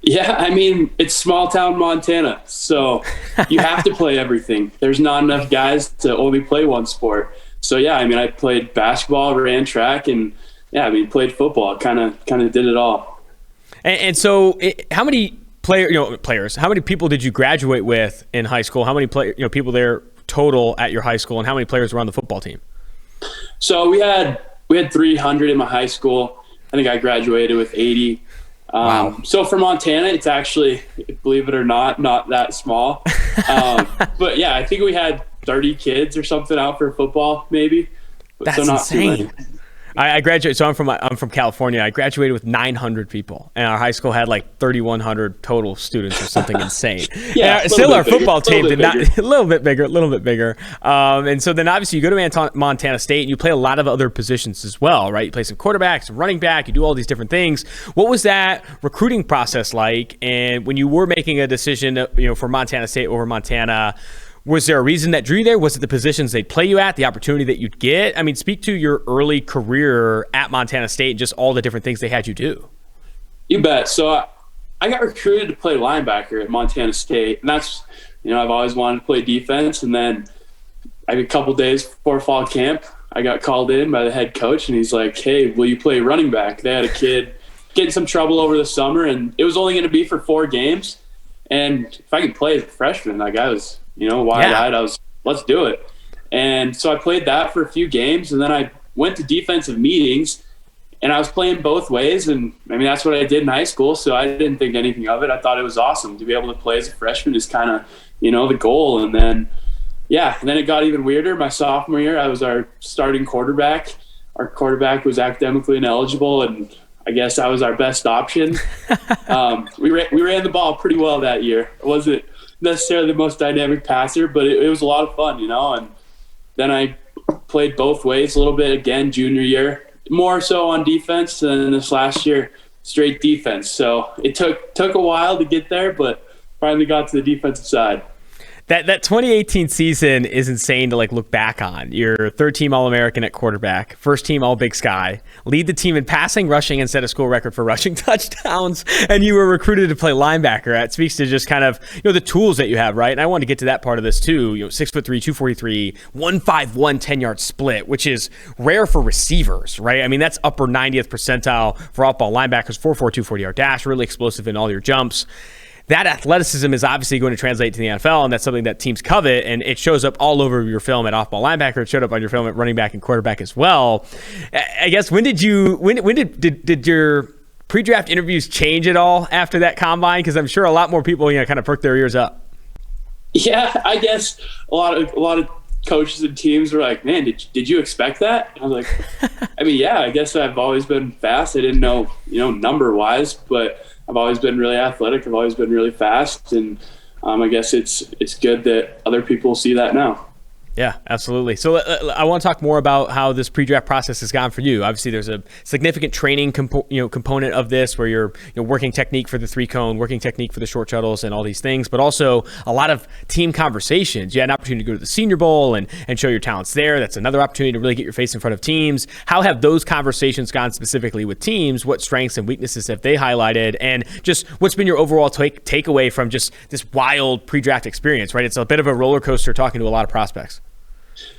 Speaker 4: Yeah, I mean, it's small town Montana, so you have to play everything. There's not enough guys to only play one sport. So yeah, I mean, I played basketball, ran track, and played football. Kind of did it all.
Speaker 2: And so, how many players? How many people did you graduate with in high school? How many people there total at your high school, and how many players were on the football team?
Speaker 4: So we had 300 in my high school. I think I graduated with 80.
Speaker 2: Wow.
Speaker 4: So for Montana, it's actually, believe it or not that small. But yeah, I think we had 30 kids or something out for football, maybe.
Speaker 2: That's
Speaker 4: so not
Speaker 2: insane.
Speaker 4: Too many.
Speaker 2: I graduated. So I'm from California. I graduated with 900 people, and our high school had like 3,100 total students or something insane.
Speaker 4: Yeah,
Speaker 2: still our football team did not
Speaker 4: bigger.
Speaker 2: a little bit bigger. And so then obviously you go to Montana State and you play a lot of other positions as well, right? You play some quarterback, some running back. You do all these different things. What was that recruiting process like? And when you were making a decision, for Montana State over Montana, was there a reason that drew you there? Was it the positions they'd play you at, the opportunity that you'd get? I mean, speak to your early career at Montana State and just all the different things they had you do.
Speaker 4: You bet. So I got recruited to play linebacker at Montana State. And that's, I've always wanted to play defense. And then a couple days before fall camp, I got called in by the head coach. And he's like, hey, will you play running back? They had a kid get in some trouble over the summer. And it was only going to be for 4 games. And if I could play as a freshman, like I was – wide-eyed. I was, let's do it. And so I played that for a few games, and then I went to defensive meetings, And I was playing both ways. And I mean, that's what I did in high school. So I didn't think anything of it. I thought it was awesome to be able to play as a freshman is kind of, the goal. And then, and then it got even weirder. My sophomore year, I was our starting quarterback. Our quarterback was academically ineligible, and I guess I was our best option. We ran the ball pretty well that year. I wasn't necessarily the most dynamic passer, but it was a lot of fun, And then I played both ways a little bit again junior year, more so on defense, and then this last year straight defense. So it took a while to get there, but finally got to the defensive side.
Speaker 2: That 2018 season is insane to look back on. You're third-team All-American at quarterback, first-team All-Big Sky, lead the team in passing, rushing, and set a school record for rushing touchdowns, and you were recruited to play linebacker. That speaks to just kind of the tools that you have, right? And I wanted to get to that part of this too. 6'3", 243, 151 10-yard split, which is rare for receivers, right? I mean, that's upper 90th percentile for off-ball linebackers. 4.42 40-yard dash, really explosive in all your jumps. That athleticism is obviously going to translate to the NFL, and that's something that teams covet, and it shows up all over your film at off-ball linebacker. It showed up on your film at running back and quarterback as well. I guess when did your pre-draft interviews change at all after that combine? Because I'm sure a lot more people kind of perked their ears up.
Speaker 4: Yeah, I guess a lot of coaches and teams were like, "Man, did you expect that?" I was like, I mean, yeah, I guess I've always been fast. I didn't know number-wise, but I've always been really athletic. I've always been really fast, and I guess it's good that other people see that now.
Speaker 2: Yeah, absolutely. So I want to talk more about how this pre-draft process has gone for you. Obviously, there's a significant training component of this where you're working technique for the 3-cone, working technique for the short shuttles and all these things, but also a lot of team conversations. You had an opportunity to go to the Senior Bowl and show your talents there. That's another opportunity to really get your face in front of teams. How have those conversations gone specifically with teams? What strengths and weaknesses have they highlighted? And just what's been your overall takeaway from just this wild pre-draft experience, right? It's a bit of a roller coaster talking to a lot of prospects.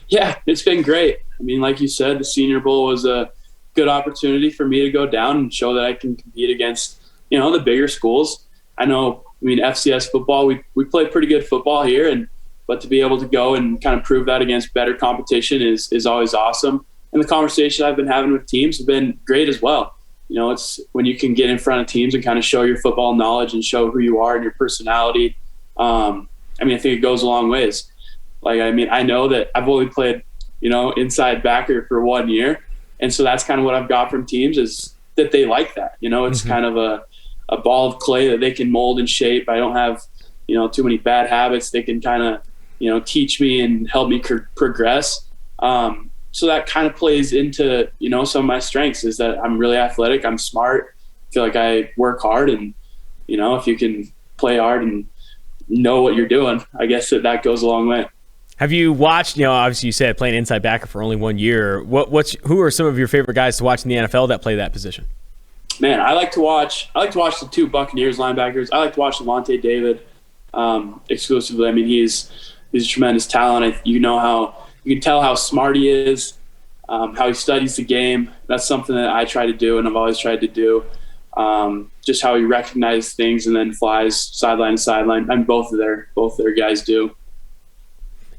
Speaker 4: Yeah, it's been great. I mean, like you said, the Senior Bowl was a good opportunity for me to go down and show that I can compete against, the bigger schools. FCS football, we play pretty good football here, but to be able to go and kind of prove that against better competition is always awesome. And the conversation I've been having with teams have been great as well. It's when you can get in front of teams and kind of show your football knowledge and show who you are and your personality. I think it goes a long ways. I know that I've only played, inside backer for 1 year. And so that's kind of what I've got from teams is that they like that. It's kind of a ball of clay that they can mold and shape. I don't have, too many bad habits. They can kind of, teach me and help me progress. So that kind of plays into, some of my strengths is that I'm really athletic. I'm smart. I feel like I work hard. And, if you can play hard and know what you're doing, I guess that goes a long way.
Speaker 2: Have you watched, obviously you said playing inside backer for only 1 year. Who are some of your favorite guys to watch in the NFL that play that position?
Speaker 4: Man, I like to watch the 2 Buccaneers linebackers. I like to watch Lamar David exclusively. I mean, he's a tremendous talent. You can tell how smart he is, how he studies the game. That's something that I try to do and I've always tried to do. Just how he recognizes things and then flies sideline to sideline. And both of their guys do.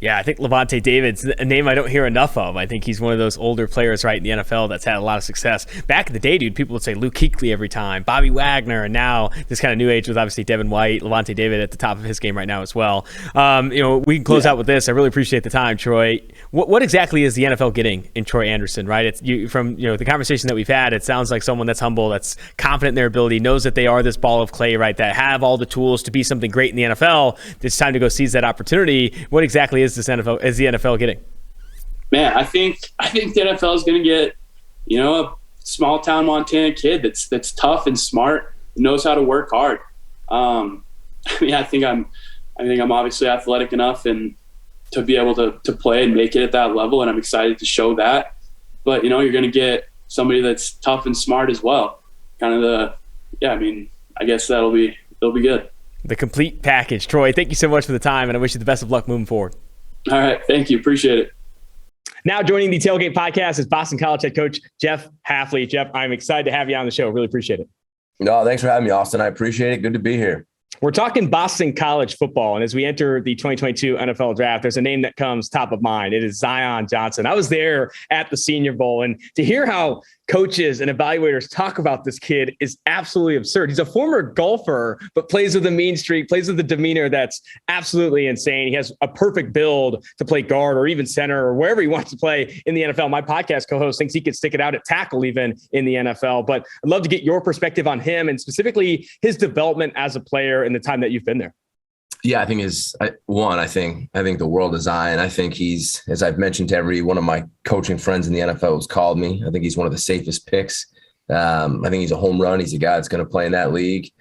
Speaker 2: Yeah, I think Lavonte David's a name I don't hear enough of. I think he's one of those older players, right, in the NFL that's had a lot of success. Back in the day, dude, people would say Luke Kuechly every time, Bobby Wagner, and now this kind of new age with obviously Devin White, Lavonte David at the top of his game right now as well. We can close out with this. I really appreciate the time, Troy. What exactly is the NFL getting in Troy Andersen, right? It's from the conversation that we've had, it sounds like someone that's humble, that's confident in their ability, knows that they are this ball of clay, right, that have all the tools to be something great in the NFL. It's time to go seize that opportunity. What exactly is the NFL getting?
Speaker 4: Man, I think the NFL is going to get, a small town Montana kid that's tough and smart, knows how to work hard. I think I'm obviously athletic enough and to be able to play and make it at that level, and I'm excited to show that. But you're going to get somebody that's tough and smart as well. I guess they'll be good.
Speaker 2: The complete package. Troy, thank you so much for the time, and I wish you the best of luck moving forward.
Speaker 4: All right. Thank you. Appreciate it.
Speaker 2: Now joining the Tailgate podcast is Boston College head coach Jeff Hafley. Jeff, I'm excited to have you on the show. Really appreciate it.
Speaker 5: No, thanks for having me, Austin. I appreciate it. Good to be here.
Speaker 2: We're talking Boston College football, and as we enter the 2022 NFL Draft, there's a name that comes top of mind. It is Zion Johnson. I was there at the Senior Bowl, and to hear how coaches and evaluators talk about this kid is absolutely absurd. He's a former golfer, but plays with a mean streak, plays with a demeanor that's absolutely insane. He has a perfect build to play guard or even center or wherever he wants to play in the NFL. My podcast co-host thinks he could stick it out at tackle even in the NFL. But I'd love to get your perspective on him and specifically his development as a player in the time that you've been there.
Speaker 5: Yeah, I think I think the world is Zion. I think he's, as I've mentioned to every one of my coaching friends in the NFL who's called me, I think he's one of the safest picks. I think he's a home run. He's a guy that's going to play in that league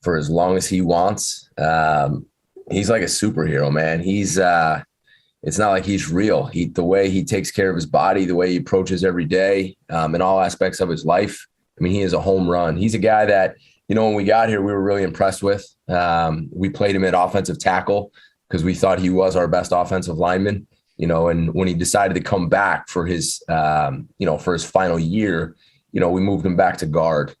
Speaker 5: for as long as he wants. He's like a superhero, man. He's it's not like he's real. The way he takes care of his body, the way he approaches every day, in all aspects of his life. I mean, he is a home run. He's a guy that, when we got here, we were really impressed with. We played him at offensive tackle because we thought he was our best offensive lineman, and when he decided to come back for his, for his final year, we moved him back to guard.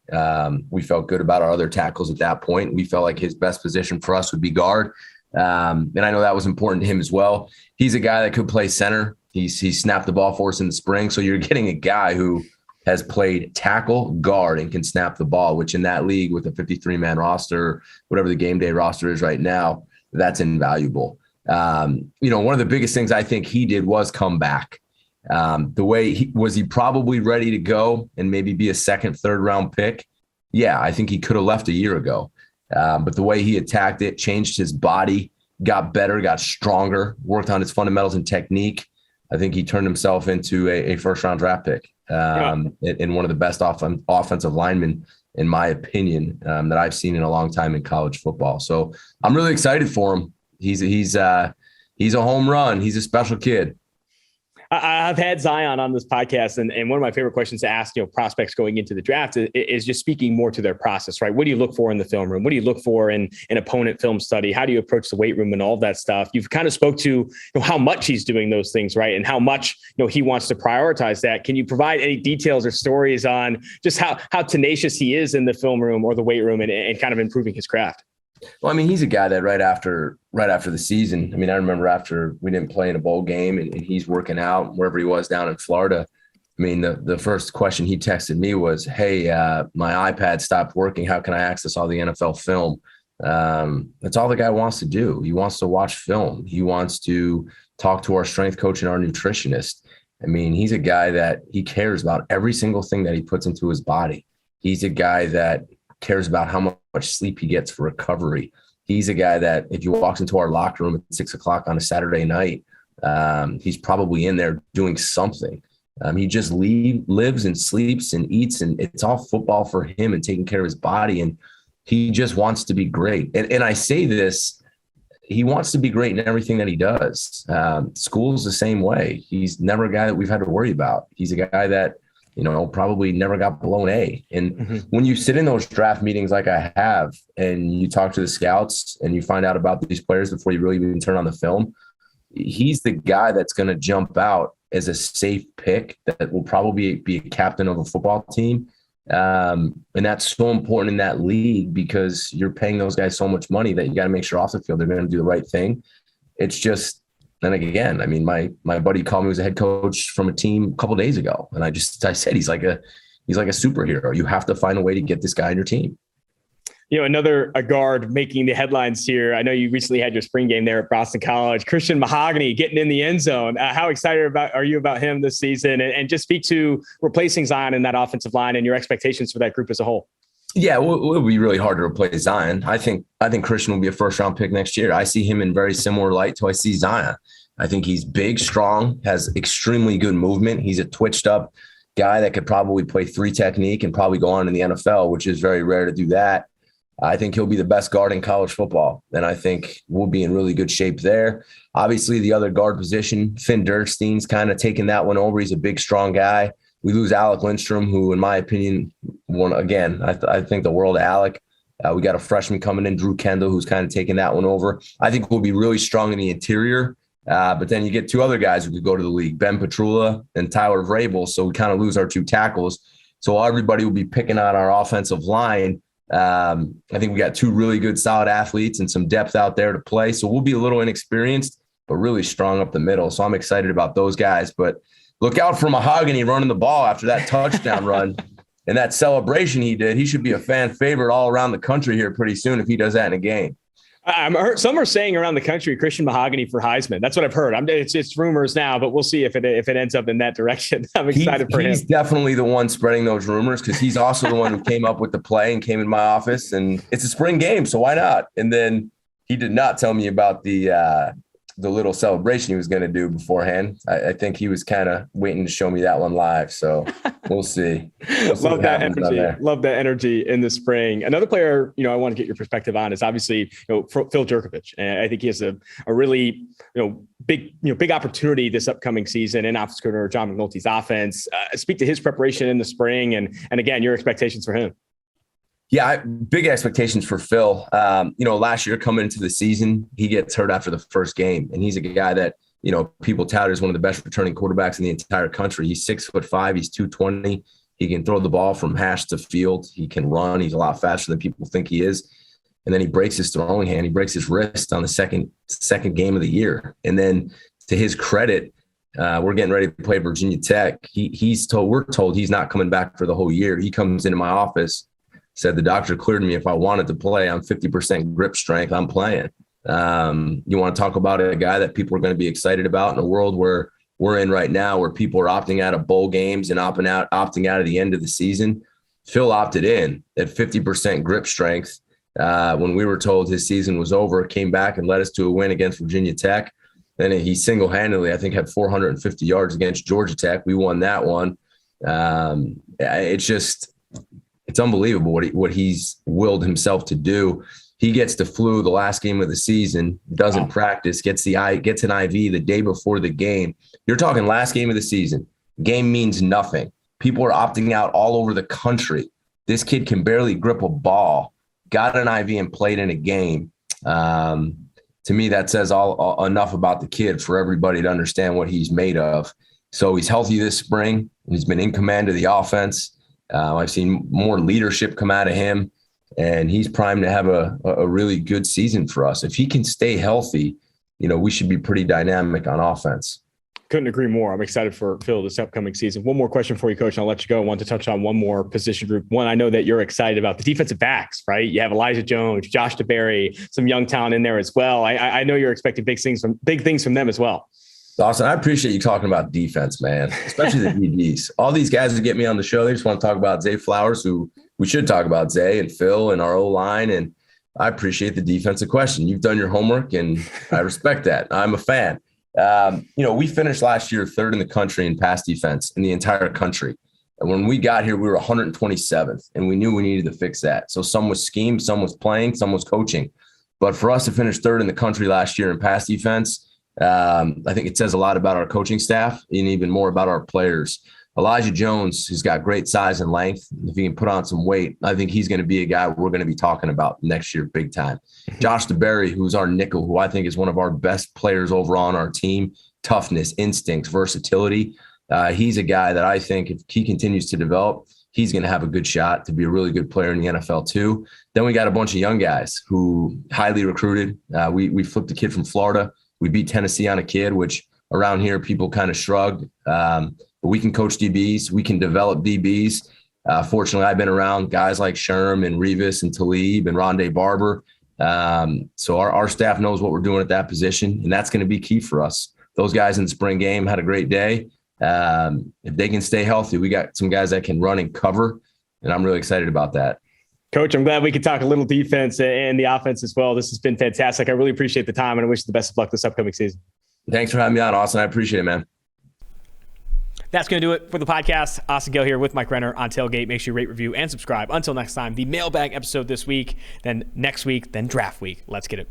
Speaker 5: We felt good about our other tackles at that point. We felt like his best position for us would be guard. And I know that was important to him as well. He's a guy that could play center. He snapped the ball for us in the spring. So you're getting a guy who has played tackle, guard, and can snap the ball, which in that league with a 53-man roster, whatever the game day roster is right now, that's invaluable. One of the biggest things I think he did was come back. The way he probably ready to go and maybe be a second, third round pick? Yeah, I think he could have left a year ago. But the way he attacked it, changed his body, got better, got stronger, worked on his fundamentals and technique. I think he turned himself into a first-round draft pick and one of the best offensive linemen, in my opinion, that I've seen in a long time in college football. So I'm really excited for him. He's a home run. He's a special kid.
Speaker 2: I've had Zion on this podcast, and one of my favorite questions to ask, prospects going into the draft is just speaking more to their process, right? What do you look for in the film room? What do you look for in an opponent film study? How do you approach the weight room and all of that stuff? You've kind of spoke to how much he's doing those things, right? And how much, he wants to prioritize that. Can you provide any details or stories on just how tenacious he is in the film room or the weight room and kind of improving his craft?
Speaker 5: Well, I mean, he's a guy that right after the season, I mean, I remember after we didn't play in a bowl game and he's working out wherever he was down in Florida. I mean, the first question he texted me was, hey, my iPad stopped working. How can I access all the NFL film? That's all the guy wants to do. He wants to watch film. He wants to talk to our strength coach and our nutritionist. I mean, he's a guy that he cares about every single thing that he puts into his body. He's a guy that cares about how much sleep he gets for recovery. He's a guy that if he walks into our locker room at 6:00 on a Saturday night, he's probably in there doing something. He just lives and sleeps and eats, and it's all football for him and taking care of his body. And he just wants to be great. And I say this, he wants to be great in everything that he does. School's the same way. He's never a guy that we've had to worry about. He's a guy that, probably never got below an A. And when you sit in those draft meetings like I have, and you talk to the scouts and you find out about these players before you really even turn on the film, he's the guy that's going to jump out as a safe pick that will probably be a captain of a football team. And that's so important in that league because you're paying those guys so much money that you got to make sure off the field they're going to do the right thing. It's just, and again, I mean, my buddy called me as a head coach from a team a couple of days ago, and I said he's like a superhero. You have to find a way to get this guy on your team.
Speaker 2: Another guard making the headlines here. I know you recently had your spring game there at Boston College. Christian Mahogany getting in the end zone. How excited are you about him this season? And just speak to replacing Zion in that offensive line and your expectations for that group as a whole.
Speaker 5: Yeah, it will be really hard to replace Zion. I think Christian will be a first-round pick next year. I see him in very similar light to I see Zion. I think he's big, strong, has extremely good movement. He's a twitched-up guy that could probably play 3 technique and probably go on in the NFL, which is very rare to do that. I think he'll be the best guard in college football, and I think we'll be in really good shape there. Obviously, the other guard position, Finn Dirkstein's kind of taking that one over. He's a big, strong guy. We lose Alec Lindstrom, who, in my opinion, I think the world of Alec. We got a freshman coming in, Drew Kendall, who's kind of taking that one over. I think we'll be really strong in the interior. But then you get 2 other guys who could go to the league, Ben Petrula and Tyler Vrabel. So we kind of lose our 2 tackles. So everybody will be picking on our offensive line. I think we got 2 really good, solid athletes and some depth out there to play. So we'll be a little inexperienced, but really strong up the middle. So I'm excited about those guys. But look out for Mahogany running the ball after that touchdown run and that celebration he did. He should be a fan favorite all around the country here pretty soon if he does that in a game.
Speaker 2: Some are saying around the country, Christian Mahogany for Heisman. That's what I've heard. It's rumors now, but we'll see if it ends up in that direction. I'm excited for him.
Speaker 5: He's definitely the one spreading those rumors because he's also the one who came up with the play and came in my office. And it's a spring game, so why not? And then he did not tell me about the little celebration he was going to do beforehand. I think he was kind of waiting to show me that one live. So we'll see.
Speaker 2: Love that energy. Love that energy in the spring. Another player, I want to get your perspective on is obviously, Phil Jurkovich. And I think he has a really, big opportunity this upcoming season in offensive coordinator John McNulty's offense. Speak to his preparation in the spring and again, your expectations for him.
Speaker 5: Yeah, big expectations for Phil. Last year coming into the season, he gets hurt after the first game. And he's a guy that, people tout as one of the best returning quarterbacks in the entire country. He's 6'5", he's 220. He can throw the ball from hash to field. He can run. He's a lot faster than people think he is. And then he breaks his throwing hand. He breaks his wrist on the second game of the year. And then to his credit, we're getting ready to play Virginia Tech. We're told he's not coming back for the whole year. He comes into my office, said the doctor cleared me if I wanted to play. I'm 50% grip strength. I'm playing. You want to talk about a guy that people are going to be excited about in a world where we're in right now, where people are opting out of bowl games and opting out at the end of the season. Phil opted in at 50% grip strength. When we were told his season was over, came back and led us to a win against Virginia Tech. Then he single-handedly, I think, had 450 yards against Georgia Tech. We won that one. It's unbelievable what he's willed himself to do. He gets the flu the last game of the season, doesn't practice, gets an IV the day before the game. You're talking last game of the season. Game means nothing. People are opting out all over the country. This kid can barely grip a ball, got an IV and played in a game. To me, that says enough about the kid for everybody to understand what he's made of. So he's healthy this spring. He's been in command of the offense. I've seen more leadership come out of him, and he's primed to have a really good season for us. If he can stay healthy, we should be pretty dynamic on offense.
Speaker 2: Couldn't agree more. I'm excited for Phil this upcoming season. One more question for you, Coach, and I'll let you go. I want to touch on one more position group. One, I know that you're excited about the defensive backs, right? You have Elijah Jones, Josh DeBerry, some young talent in there as well. I know you're expecting big things from them as well.
Speaker 5: Dawson, I appreciate you talking about defense, man, especially the DBs. All these guys that get me on the show, they just want to talk about Zay Flowers, who we should talk about Zay and Phil and our O-line. And I appreciate the defensive question. You've done your homework, and I respect that. I'm a fan. We finished last year third in the country in pass defense in the entire country. And when we got here, we were 127th, and we knew we needed to fix that. So some was scheme, some was playing, some was coaching. But for us to finish third in the country last year in pass defense, I think it says a lot about our coaching staff and even more about our players. Elijah Jones has got great size and length. If he can put on some weight, I think he's going to be a guy we're going to be talking about next year big time. Josh DeBerry, who's our nickel, who I think is one of our best players overall on our team, toughness, instincts, versatility. He's a guy that I think if he continues to develop, he's going to have a good shot to be a really good player in the NFL too. Then we got a bunch of young guys who highly recruited. We flipped a kid from Florida. We beat Tennessee on a kid, which around here people kind of shrug. But we can coach DBs. We can develop DBs. Fortunately, I've been around guys like Sherm and Revis and Talib and Rondé Barber. So our staff knows what we're doing at that position, and that's going to be key for us. Those guys in the spring game had a great day. If they can stay healthy, we got some guys that can run and cover, and I'm really excited about that.
Speaker 2: Coach, I'm glad we could talk a little defense and the offense as well. This has been fantastic. I really appreciate the time, and I wish you the best of luck this upcoming season.
Speaker 5: Thanks for having me on, Austin. I appreciate it, man.
Speaker 2: That's going to do it for the podcast. Austin Gayle here with Mike Renner on Tailgate. Make sure you rate, review, and subscribe. Until next time, the mailbag episode this week, then next week, then draft week. Let's get it.